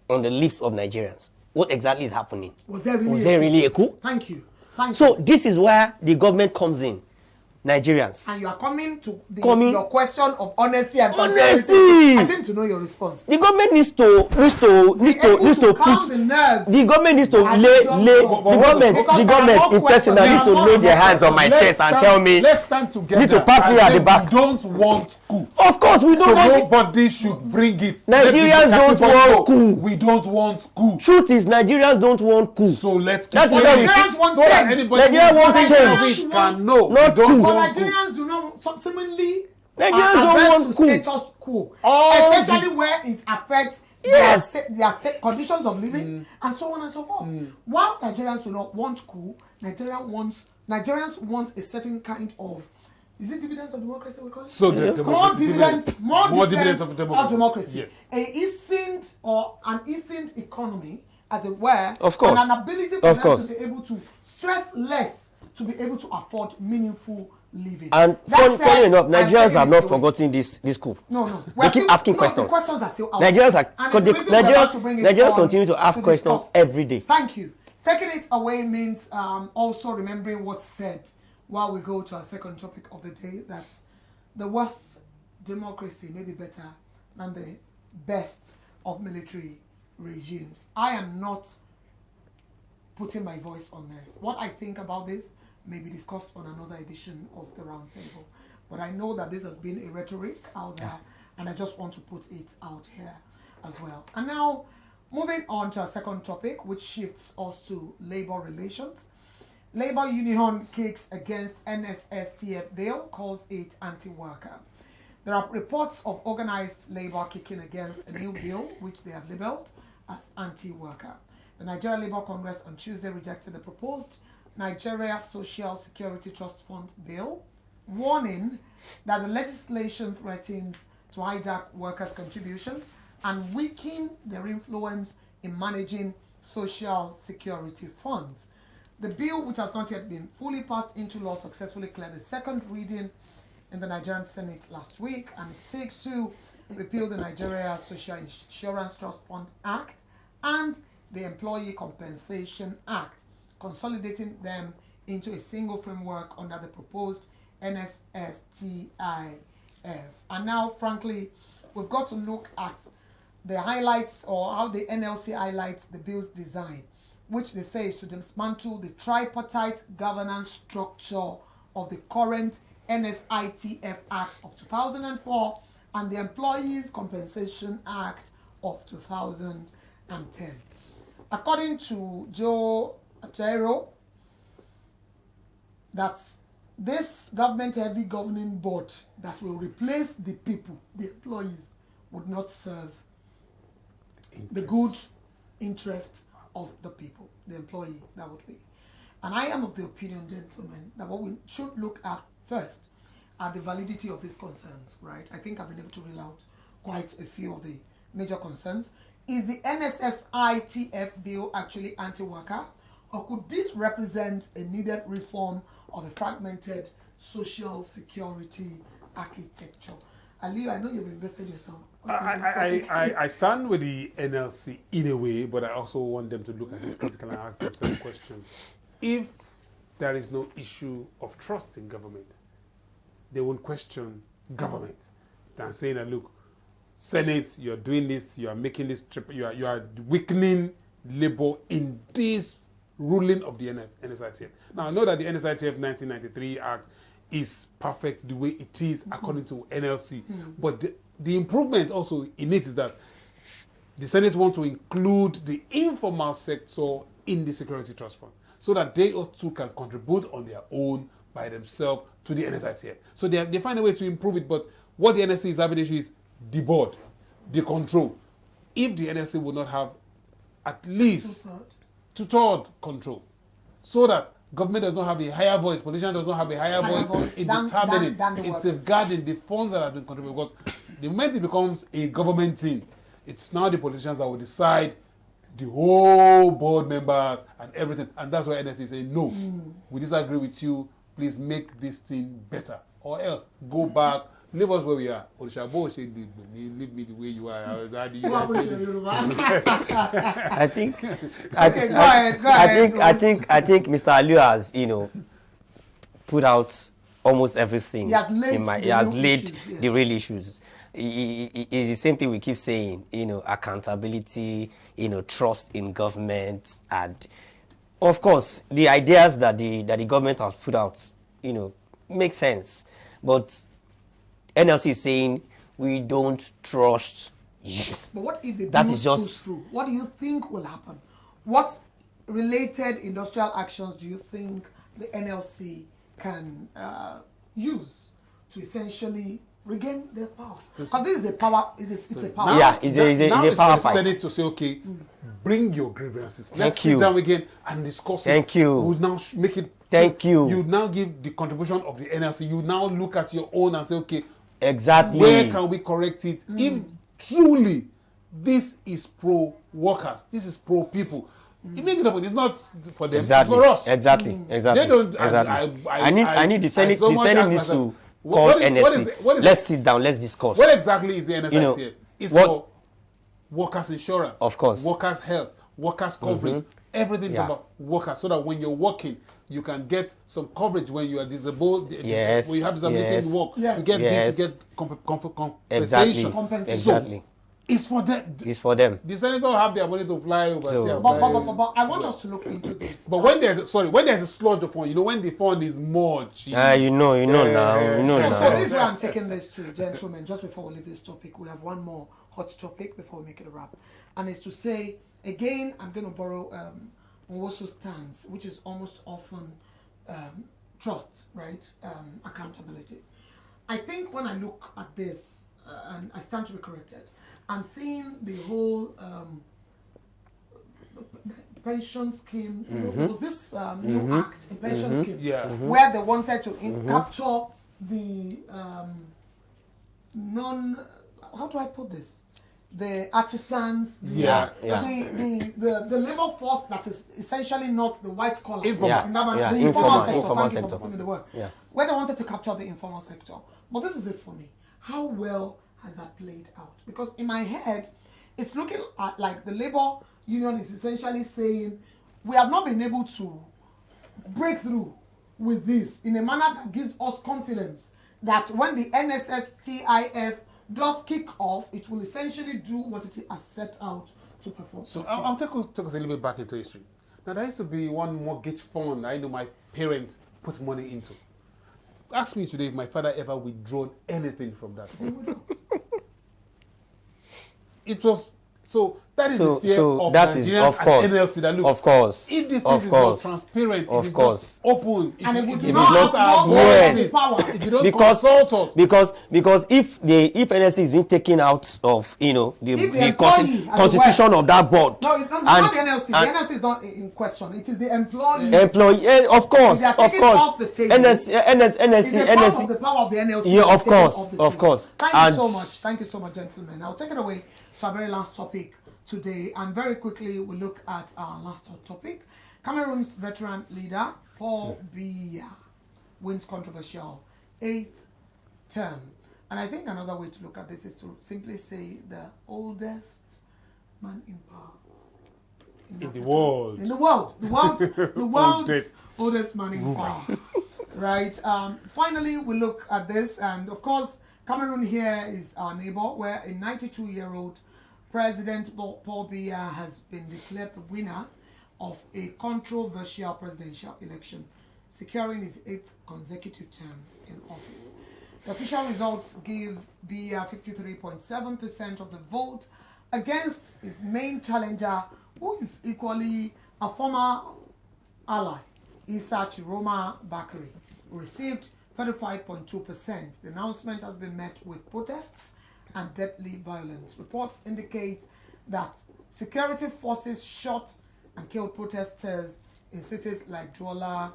Speaker 2: on the lips of Nigerians. What exactly is happening?
Speaker 1: Was there really
Speaker 2: a coup?
Speaker 1: Thank you.
Speaker 2: So this is where the government comes in. Nigerians.
Speaker 1: And you are coming to your question of honesty and transparency. I seem to know your response.
Speaker 2: The government needs to put the
Speaker 1: nerves.
Speaker 2: The government needs to the government in person needs to lay their hands on my chest and tell me.
Speaker 3: Let's stand together.
Speaker 2: Need to pat me at the back.
Speaker 3: We don't want coup.
Speaker 2: Of course we don't want.
Speaker 3: Nobody should bring it.
Speaker 2: Nigerians don't want coup.
Speaker 3: We don't want coup.
Speaker 2: Truth is, Nigerians don't want coup.
Speaker 3: So let's keep
Speaker 1: Nigerians want change.
Speaker 2: Nigerians want change.
Speaker 3: Not coup.
Speaker 1: Nigerians do not seemingly
Speaker 2: Nigerians don't want
Speaker 1: status quo, especially where it affects their conditions of living and so on and so forth. While Nigerians do not want coup, Nigerians want a certain kind of, is it dividends of democracy we call it?
Speaker 3: So
Speaker 1: more dividends of democracy.
Speaker 3: Yes.
Speaker 1: An easing economy, as it were,
Speaker 2: of course,
Speaker 1: and an ability for them to be able to stress less to be able to afford meaningful living.
Speaker 2: And funny enough, Nigerians have not forgotten this coup.
Speaker 1: No.
Speaker 2: They keep asking questions.
Speaker 1: The questions are still out.
Speaker 2: Nigerians continue to ask questions every day.
Speaker 1: Thank you. Taking it away means also remembering what's said while we go to our second topic of the day, that's the worst democracy may be better than the best of military regimes. I am not putting my voice on this. What I think about this may be discussed on another edition of the Roundtable. But I know that this has been a rhetoric out there, and I just want to put it out here as well. And now, moving on to our second topic, which shifts us to labor relations. Labor union kicks against NSSTF bill, calls it anti-worker. There are reports of organized labor kicking against a new bill, which they have labeled as anti-worker. The Nigeria Labour Congress on Tuesday rejected the proposed Nigeria Social Security Trust Fund bill, warning that the legislation threatens to hijack workers' contributions and weaken their influence in managing social security funds. The bill, which has not yet been fully passed into law, successfully cleared the second reading in the Nigerian Senate last week, and it seeks to repeal the Nigeria Social Insurance Trust Fund Act and the Employee Compensation Act, consolidating them into a single framework under the proposed NSSTIF. And now, frankly, we've got to look at the highlights, or how the NLC highlights the bill's design, which they say is to dismantle the tripartite governance structure of the current NSITF Act of 2004 and the Employees Compensation Act of 2010. According to Joe Achero, that's this government-heavy governing board that will replace the people, the employees, would not serve the good interest of the people, the employee, that would be. And I am of the opinion, gentlemen, that what we should look at first are the validity of these concerns, right? I think I've been able to reel out quite a few of the major concerns. Is the NSSITF bill actually anti-worker, or could it represent a needed reform of a fragmented social security architecture? Ali, I know you've invested yourself.
Speaker 3: I stand with the NLC in a way, but I also want them to look at this critically and ask themselves questions. If there is no issue of trust in government, they won't question government than saying that, look, Senate, you're doing this, you are making this trip, you are weakening labor in this ruling of the NSITF. Now, I know that the NSITF 1993 Act is perfect the way it is according to NLC, but the improvement also in it is that the Senate wants to include the informal sector in the Security Trust Fund so that they too can contribute on their own by themselves to the NSITF. So they find a way to improve it, but what the NSC is having issue is the board, the control. If the NSC would not have at least two-third control, so that government does not have a higher voice, politician does not have a higher voice in determining, in safeguarding the funds that have been contributed. Because the moment it becomes a government thing, it's now the politicians that will decide the whole board members and everything. And that's why NSC is saying, no, we disagree with you, please make this thing better. Or else, go back, leave us where we are. Leave me the way you are.
Speaker 2: I think Mr. Aliu has, put out almost everything. He has laid the real issues. It's the same thing we keep saying, accountability, trust in government, and of course the ideas that the government has put out, make sense. But NLC is saying we don't trust you.
Speaker 1: But what if the bill goes through? What do you think will happen? What related industrial actions do you think the NLC can use to essentially regain their power? Because this is a power. It's a power.
Speaker 2: Yeah, it's a power fight.
Speaker 3: Senate to say, okay, bring your grievances. Let's sit down again and discuss it.
Speaker 2: Thank you.
Speaker 3: We'll now make it.
Speaker 2: Thank you.
Speaker 3: You now give the contribution of the NLC. You now look at your own and say, okay,
Speaker 2: exactly.
Speaker 3: Where can we correct it? If truly this is pro workers, this is pro people. You make it happen. It's not for them.
Speaker 2: Exactly.
Speaker 3: It's for us.
Speaker 2: Exactly. Exactly.
Speaker 3: They don't.
Speaker 2: Exactly. I need the Senate. The Senate needs to call NSC. Let's sit down. Let's discuss.
Speaker 3: What exactly is the NSSTF? It's for workers' insurance.
Speaker 2: Of course.
Speaker 3: Workers' health. Workers' coverage. Everything is about workers, so that when you're working, you can get some coverage when you are disabled.
Speaker 2: Yes.
Speaker 3: When you have disability in work,
Speaker 1: Yes.
Speaker 3: you get this, you get compensation.
Speaker 1: Compensation.
Speaker 2: Exactly.
Speaker 3: It's for them.
Speaker 2: It's for them.
Speaker 3: The senator have the ability to fly over.
Speaker 2: So-
Speaker 1: But I want us to look into this.
Speaker 3: But when there's a sludge of fund, you know, when the fund is merged.
Speaker 2: You know now.
Speaker 1: So this is where I'm taking this to, gentlemen. Just before we leave this topic, we have one more hot topic before we make it a wrap, and it's to say again, I'm going to borrow Nwosu's stance, which is almost often trust, right? Accountability. I think when I look at this, and I stand to be corrected, I'm seeing the whole pension scheme. You know, there was this new act in pension scheme where they wanted to capture the how do I put this? The artisans, the labor force that is essentially not the white collar, the informal sector. Where they wanted to capture the informal sector. But this is it for me. How well has that played out? Because in my head, it's looking at like the labor union is essentially saying we have not been able to break through with this in a manner that gives us confidence that when the NSSTF does kick off, it will essentially do what it has set out to perform.
Speaker 3: So I'll take us a little bit back into history. Now, there used to be one mortgage fund I know my parents put money into. Ask me today if my father ever withdrawn anything from that fund. It was... So that is the fear of Nigerians and NLC that look.
Speaker 2: Of course.
Speaker 3: If this thing is not transparent, if it's not open,
Speaker 1: and
Speaker 3: if
Speaker 1: it would
Speaker 3: it
Speaker 1: not have power.
Speaker 3: If you don't consult us.
Speaker 2: Because if NSC is being taken out of the constitution of that board.
Speaker 1: No, not the NLC. The NLC is not in question. It is the employee.
Speaker 2: Of course.
Speaker 1: They are taking off the table.
Speaker 2: NSC.
Speaker 1: Of the power of the NLC.
Speaker 2: Yeah, of course.
Speaker 1: Thank you so much. Thank you so much, gentlemen. I'll take it away to our very last topic today, and very quickly we'll look at our last hot topic. Cameroon's veteran leader Paul Biya wins controversial 8th term, and I think another way to look at this is to simply say the oldest man in power
Speaker 3: in the world.
Speaker 1: The world's oldest man in power. Right. Finally, we look at this, and of course, Cameroon here is our neighbor, where a 92-year-old President Paul Biya has been declared the winner of a controversial presidential election, securing his 8th consecutive term in office. The official results give Biya 53.7% of the vote against his main challenger, who is equally a former ally, Issa Chiroma Bakary, who received 35.2%. The announcement has been met with protests and deadly violence. Reports indicate that security forces shot and killed protesters in cities like Douala,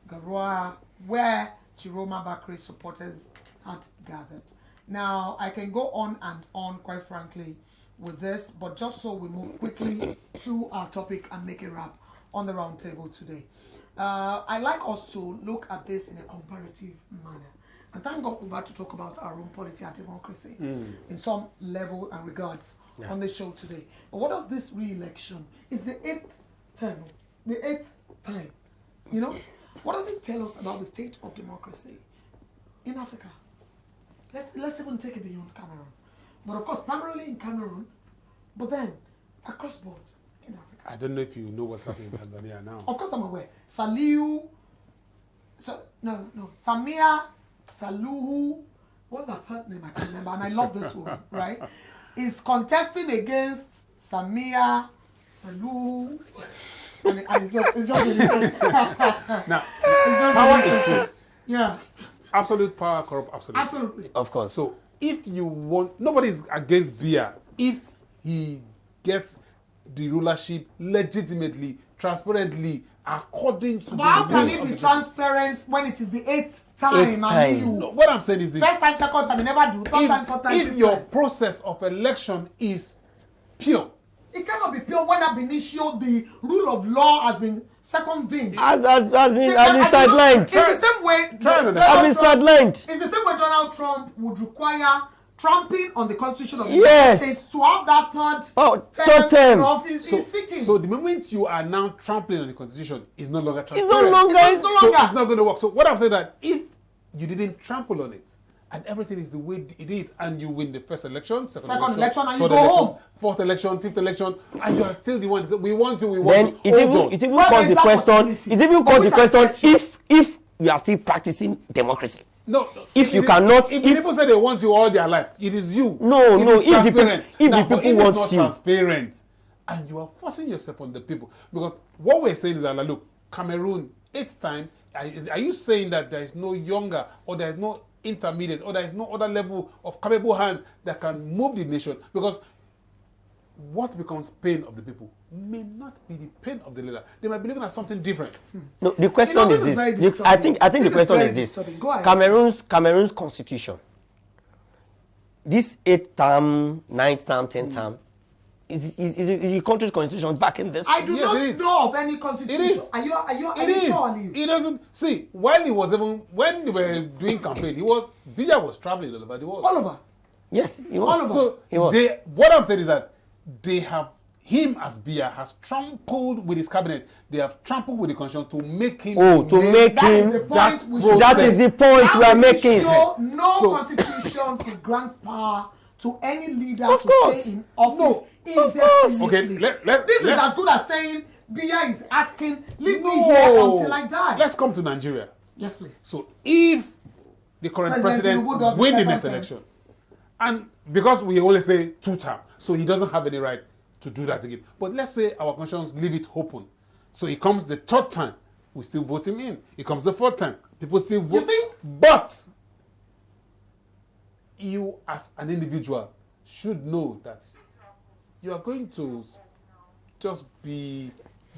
Speaker 1: Garoua, where Chiroma Bakary supporters had gathered. Now, I can go on and on, quite frankly, with this, but just so we move quickly to our topic and make a wrap on the roundtable today. I like us to look at this in a comparative manner. And thank God we're about to talk about our own polity and democracy in some level and regards on the show today. But what does this re-election, is the 8th term, the 8th time, what does it tell us about the state of democracy in Africa? Let's even take it beyond Cameroon. But of course, primarily in Cameroon, but then across board in Africa.
Speaker 3: I don't know if you know what's happening in Tanzania now.
Speaker 1: Of course I'm aware. Samia Saluhu, what's that third name I can't remember, and I love this woman, right? Is contesting against Samia Saluhu. And it's just interesting.
Speaker 3: Now, power is sweet.
Speaker 1: Yeah.
Speaker 3: Absolute power corrupt absolutely.
Speaker 1: Absolutely.
Speaker 2: Of course.
Speaker 3: So if you want, nobody's against Biya if he gets the rulership legitimately, transparently, according to
Speaker 1: but how can it be transparent when it is the 8th time?
Speaker 3: No, what I'm saying is this.
Speaker 1: First time, second time, you never do. Third time, fourth time,
Speaker 3: if your process of election is pure,
Speaker 1: it cannot be pure when ab initio the rule of law has been circumvented.
Speaker 2: Has been sidelined.
Speaker 1: It's the same way.
Speaker 2: Has been sidelined.
Speaker 1: It's the same way Donald Trump would require trampling on the constitution of the
Speaker 2: Yes.
Speaker 1: United States to have that
Speaker 2: third term.
Speaker 1: in office is seeking.
Speaker 3: So the moment you are now trampling on the constitution, it's no longer
Speaker 2: It's
Speaker 3: transparent.
Speaker 2: no longer.
Speaker 3: So it's not going to work. So what I'm saying that if you didn't trample on it, and everything is the way it is, and you win the first election, second
Speaker 1: election, and you
Speaker 3: third
Speaker 1: go
Speaker 3: election,
Speaker 1: home.
Speaker 3: fourth election, fifth election, and you are still the one that say, we want to.
Speaker 2: Then
Speaker 3: Hold on.
Speaker 2: it even
Speaker 1: Well,
Speaker 2: calls
Speaker 1: there's
Speaker 2: the
Speaker 1: that
Speaker 2: question.
Speaker 1: possibility.
Speaker 2: It even
Speaker 1: But
Speaker 2: calls the
Speaker 1: which are
Speaker 2: question
Speaker 1: questions?
Speaker 2: if you are still practicing democracy.
Speaker 3: No,
Speaker 2: If you cannot-
Speaker 3: if
Speaker 2: if-
Speaker 3: people say they want you all their life, it is you.
Speaker 2: No,
Speaker 3: It
Speaker 2: no,
Speaker 3: is
Speaker 2: if the people-
Speaker 3: transparent.
Speaker 2: if
Speaker 3: Now,
Speaker 2: the
Speaker 3: but
Speaker 2: people
Speaker 3: it
Speaker 2: want
Speaker 3: is not
Speaker 2: you-
Speaker 3: transparent, and you are forcing yourself on the people, because what we're saying is that, like, look, Cameroon, it's time. Are you saying that there is no younger, or there is no intermediate, or there is no other level of capable hand that can move the nation? Because what becomes pain of the people may not be the pain of the leader. They might be looking at something different.
Speaker 2: No, the question
Speaker 1: this
Speaker 2: is
Speaker 1: is very
Speaker 2: this.
Speaker 1: disturbing.
Speaker 2: I think
Speaker 1: This
Speaker 2: the
Speaker 1: is
Speaker 2: question
Speaker 1: very
Speaker 2: is this.
Speaker 1: disturbing. Go ahead.
Speaker 2: Cameroon's constitution. This 8th term, 9th term, 10th term is the country's constitution back in this.
Speaker 1: I do
Speaker 3: Yes,
Speaker 1: not
Speaker 3: it is.
Speaker 1: know of any constitution.
Speaker 3: It is.
Speaker 1: Are you
Speaker 3: It is.
Speaker 1: sure, Ali?
Speaker 3: He doesn't see when they were doing campaign. Biya was traveling all over the world.
Speaker 1: All over.
Speaker 2: Yes, he was.
Speaker 1: All over.
Speaker 2: He was.
Speaker 3: What I'm saying is that they have him as Biya has trampled with his cabinet. They have trampled with the constitution to make him.
Speaker 2: To make
Speaker 1: That is
Speaker 2: him.
Speaker 1: the point we should
Speaker 2: That
Speaker 1: say.
Speaker 2: is the point we are making.
Speaker 1: No
Speaker 3: So-
Speaker 1: constitution to grant power to any leader
Speaker 2: Of
Speaker 1: to
Speaker 2: course.
Speaker 1: stay in office
Speaker 2: No, of
Speaker 1: indefinitely.
Speaker 3: course. Okay,
Speaker 1: this is
Speaker 3: let-
Speaker 1: as good as saying Biya is asking, leave me here until I die.
Speaker 3: Let's come to Nigeria.
Speaker 1: Yes, please.
Speaker 3: So if the current
Speaker 1: President
Speaker 3: president
Speaker 1: Tinubu does the
Speaker 3: win the
Speaker 1: second
Speaker 3: next
Speaker 1: term.
Speaker 3: election, and because we only say 2 terms, so he doesn't have any right to do that again. But let's say our constitutions leave it open. So he comes the 3rd time, we still vote him in. He comes the 4th time, people still vote.
Speaker 1: think?
Speaker 3: But you as an individual should know that you are going to just be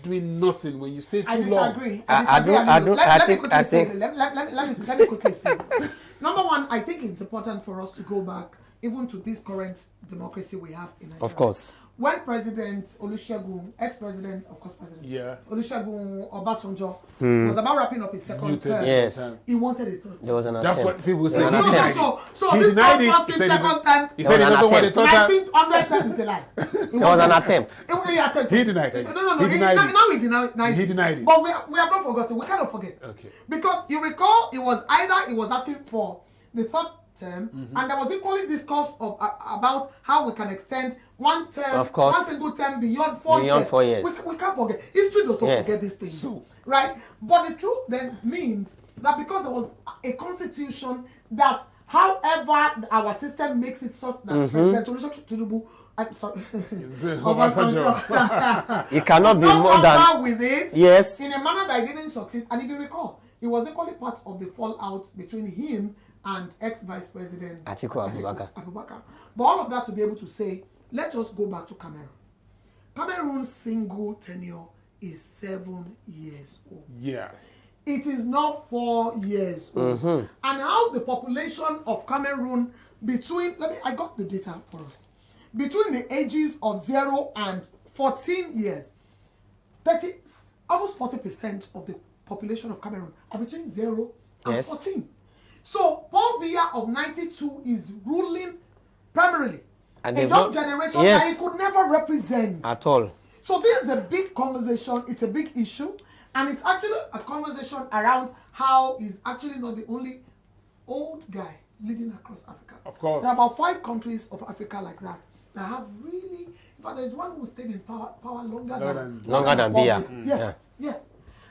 Speaker 3: doing nothing when you stay too
Speaker 1: I
Speaker 3: long.
Speaker 1: disagree.
Speaker 2: I don't-
Speaker 1: Let me
Speaker 2: I
Speaker 1: quickly say
Speaker 2: think-
Speaker 1: it. Let me quickly say it. Number one, I think it's important for us to go back even to this current democracy we have in Nigeria.
Speaker 2: Of course.
Speaker 1: When President Olusegun, ex-president, of course, Olusegun Obasanjo was about wrapping up his second term,
Speaker 2: Yes.
Speaker 1: he wanted a third
Speaker 2: There
Speaker 1: term.
Speaker 2: was an
Speaker 3: That's what
Speaker 2: attempt.
Speaker 3: people say.
Speaker 2: There was
Speaker 3: He
Speaker 2: an
Speaker 3: denied
Speaker 2: attempt.
Speaker 3: it.
Speaker 1: So
Speaker 3: He
Speaker 1: this
Speaker 3: denied it.
Speaker 1: not
Speaker 3: He said he
Speaker 1: second time.
Speaker 3: He said he
Speaker 2: There was an
Speaker 3: doesn't want a
Speaker 2: attempt.
Speaker 3: 3rd time.
Speaker 1: 1900 times is a lie.
Speaker 2: There was an attempt.
Speaker 1: He attempted.
Speaker 3: He denied it.
Speaker 1: No.
Speaker 3: He denied it.
Speaker 1: Now he denied
Speaker 3: He denied it.
Speaker 1: But we have not forgotten. We cannot forget.
Speaker 3: Okay.
Speaker 1: Because you recall, it was either he was asking for the 3rd term, and there was equally discourse of about how we can extend one term,
Speaker 2: Of course.
Speaker 1: one single term beyond 4 years.
Speaker 2: Beyond 4 years.
Speaker 1: We can't forget. History does not
Speaker 2: Yes.
Speaker 1: forget these things.
Speaker 3: So-
Speaker 1: right? But the truth then means that because there was a constitution that, however, our system makes it such that President Olusegun Tinubu, I'm sorry,
Speaker 3: Obasanjo.
Speaker 2: It cannot be
Speaker 1: not
Speaker 2: more than.
Speaker 1: comply with it
Speaker 2: Yes.
Speaker 1: in a manner that he didn't succeed. And if you recall, it was equally part of the fallout between him and ex-vice president
Speaker 2: Atiku Abubakar.
Speaker 1: But all of that to be able to say, let us go back to Cameroon. Cameroon's single tenure is 7 years old.
Speaker 3: Yeah.
Speaker 1: It is not 4 years old. And how the population of Cameroon I got the data for us. Between the ages of 0 and 14 years, almost 40% of the population of Cameroon are between 0 and
Speaker 2: Yes.
Speaker 1: 14. So Paul Biya of 92 is ruling primarily
Speaker 2: And
Speaker 1: a
Speaker 2: they've
Speaker 1: young
Speaker 2: not-
Speaker 1: generation
Speaker 2: Yes.
Speaker 1: that he could never represent.
Speaker 2: At all.
Speaker 1: So this is a big conversation, it's a big issue, and it's actually a conversation around how he's actually not the only old guy leading across Africa.
Speaker 3: Of course.
Speaker 1: There are about 5 countries of Africa like that have really, in fact, there's one who stayed in power longer than
Speaker 2: Biya.
Speaker 1: Yes, yes.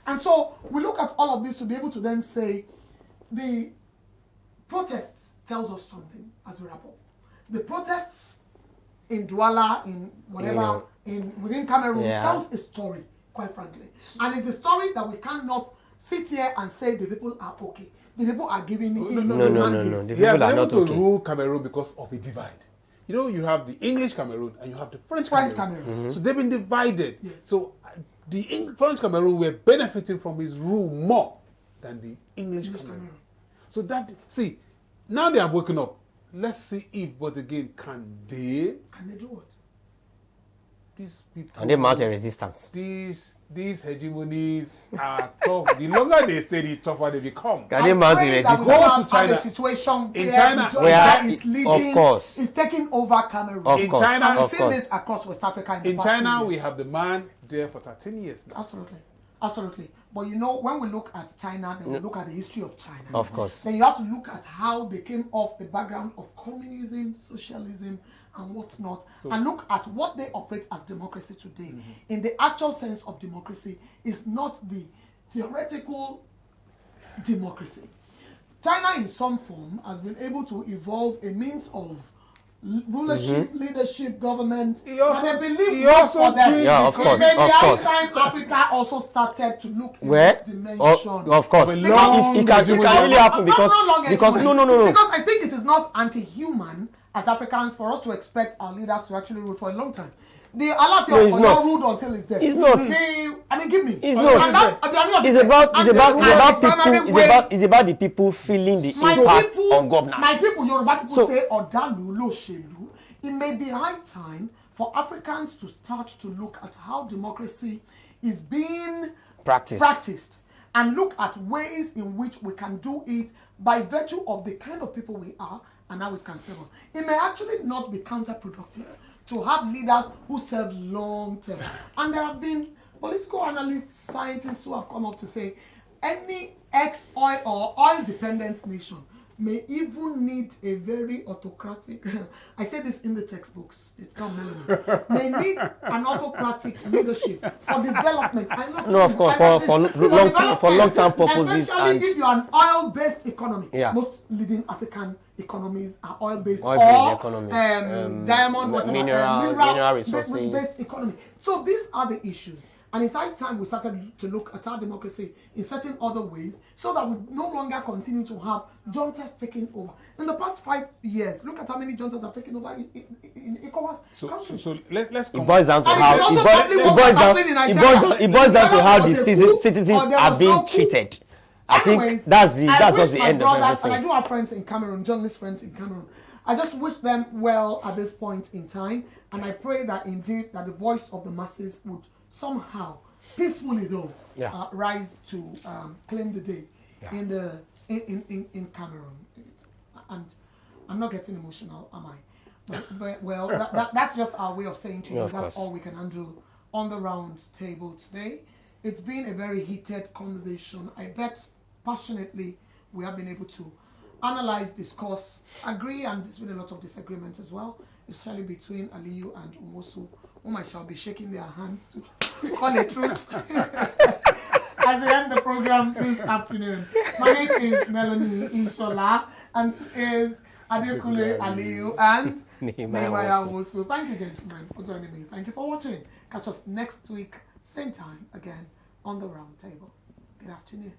Speaker 1: And so we look at all of this to be able to then say the protests tells us something as we wrap up. The protests in Douala, in whatever, within Cameroon tells a story, quite frankly. And it's a story that we cannot sit here and say the people are okay. The people are giving him
Speaker 2: No.
Speaker 1: mandate.
Speaker 2: The
Speaker 3: He has
Speaker 2: people
Speaker 3: been
Speaker 2: are
Speaker 3: able
Speaker 2: not
Speaker 3: to
Speaker 2: okay.
Speaker 3: rule Cameroon because of a divide. You know, you have the English Cameroon and you have the French Cameroon. So they've been divided.
Speaker 1: Yes.
Speaker 3: So the French Cameroon were benefiting from his rule more than the English Cameroon. So that, see, now they have woken up. Let's see if, but again, can they
Speaker 1: Can they do what?
Speaker 3: these people.
Speaker 2: And they mount a resistance.
Speaker 3: These hegemonies are tough. The longer they stay, the tougher they become.
Speaker 2: Can they mount a resistance?
Speaker 3: Go to China.
Speaker 1: A situation
Speaker 3: In
Speaker 1: where
Speaker 3: China,
Speaker 1: where is leading,
Speaker 2: of course,
Speaker 1: is taking over Cameroon.
Speaker 2: Of course,
Speaker 3: China,
Speaker 1: and we've
Speaker 2: of
Speaker 1: seen
Speaker 2: course.
Speaker 1: this across West Africa. In
Speaker 3: In
Speaker 1: the past
Speaker 3: China,
Speaker 1: few
Speaker 3: we
Speaker 1: years.
Speaker 3: have the man there for 13 years now.
Speaker 1: Absolutely. Absolutely. But you know, when we look at China, then we look at the history of China.
Speaker 2: Of course.
Speaker 1: Then you have to look at how they came off the background of communism, socialism, and whatnot, and look at what they operate as democracy today. In the actual sense of democracy, is not the theoretical democracy. China, in some form, has been able to evolve a means of rulership, leadership, government.
Speaker 3: He also-
Speaker 1: and they believe
Speaker 3: he
Speaker 1: works
Speaker 3: also
Speaker 1: for them.
Speaker 3: treat
Speaker 2: Yeah, of
Speaker 1: It
Speaker 2: course,
Speaker 1: may be
Speaker 2: of
Speaker 1: high
Speaker 2: course.
Speaker 1: time Africa also started to look in
Speaker 2: Where?
Speaker 1: this dimension.
Speaker 2: Of course.
Speaker 3: Of a
Speaker 2: It
Speaker 3: long
Speaker 2: can really happen because no.
Speaker 1: Because I think it is not anti-human as Africans for us to expect our leaders to actually rule for a long time. The Alafia
Speaker 2: No, it's
Speaker 1: Oyo
Speaker 2: not.
Speaker 1: ruled until he's dead.
Speaker 2: It's not.
Speaker 1: Give me.
Speaker 2: It's
Speaker 1: And
Speaker 2: not.
Speaker 1: that-
Speaker 2: It's about
Speaker 1: primary
Speaker 2: people.
Speaker 1: ways.
Speaker 2: It's about the people feeling the
Speaker 1: My
Speaker 2: impact
Speaker 1: people,
Speaker 2: on governance.
Speaker 1: my people, Yoruba people
Speaker 2: So-
Speaker 1: say Odalu Loshelu. It may be high time for Africans to start to look at how democracy is being practiced and look at ways in which we can do it by virtue of the kind of people we are and how it can serve us. It may actually not be counterproductive to have leaders who serve long term. And there have been political analysts, scientists who have come up to say any ex-oil or oil-dependent nation may even need a very autocratic, I say this in the textbooks, it's not melody, may need an autocratic leadership for development.
Speaker 2: No, of course, for long-term purposes.
Speaker 1: Especially
Speaker 2: And
Speaker 1: if you're an oil-based economy.
Speaker 2: Yeah.
Speaker 1: Most leading African economies are oil-based
Speaker 2: economy.
Speaker 1: diamond, whatever,
Speaker 2: mineral resources.
Speaker 1: based economy. So these are the issues. And it's high time we started to look at our democracy in certain other ways so that we no longer continue to have juntas taking over. In the past 5 years, look at how many juntas have taken over in ECOWAS countries.
Speaker 3: So let's
Speaker 2: it boils down to
Speaker 1: And
Speaker 2: how
Speaker 1: it's also
Speaker 2: it
Speaker 1: probably what's happening in Nigeria.
Speaker 2: boils down to how
Speaker 1: Whether
Speaker 2: the
Speaker 1: there was a coup
Speaker 2: citizens
Speaker 1: or there
Speaker 2: are
Speaker 1: was
Speaker 2: being
Speaker 1: no coup.
Speaker 2: treated. I think
Speaker 1: Anyways,
Speaker 2: that's
Speaker 1: I
Speaker 2: just
Speaker 1: wish
Speaker 2: the
Speaker 1: my
Speaker 2: end of
Speaker 1: brothers,
Speaker 2: everything.
Speaker 1: and I do have friends in Cameroon, journalist friends in Cameroon. I just wish them well at this point in time, and I pray that indeed that the voice of the masses would somehow, peacefully though, rise to claim the day in Cameround. And I'm not getting emotional, am I? But well, that's just our way of saying to you,
Speaker 2: Yeah, of
Speaker 1: that's
Speaker 2: course.
Speaker 1: all we can handle on the round table today. It's been a very heated conversation. I bet passionately we have been able to analyze, discuss, agree, and there's been a lot of disagreement as well, especially between Aliyu and Umosu, whom I shall be shaking their hands to call a truce as we end the program this afternoon. My name is Melanie Inshola, and this is Adekule Aliyu and Nehemiah Umosu. Thank you, gentlemen, for joining me. Thank you for watching. Catch us next week, same time, again, on the round table. Good afternoon.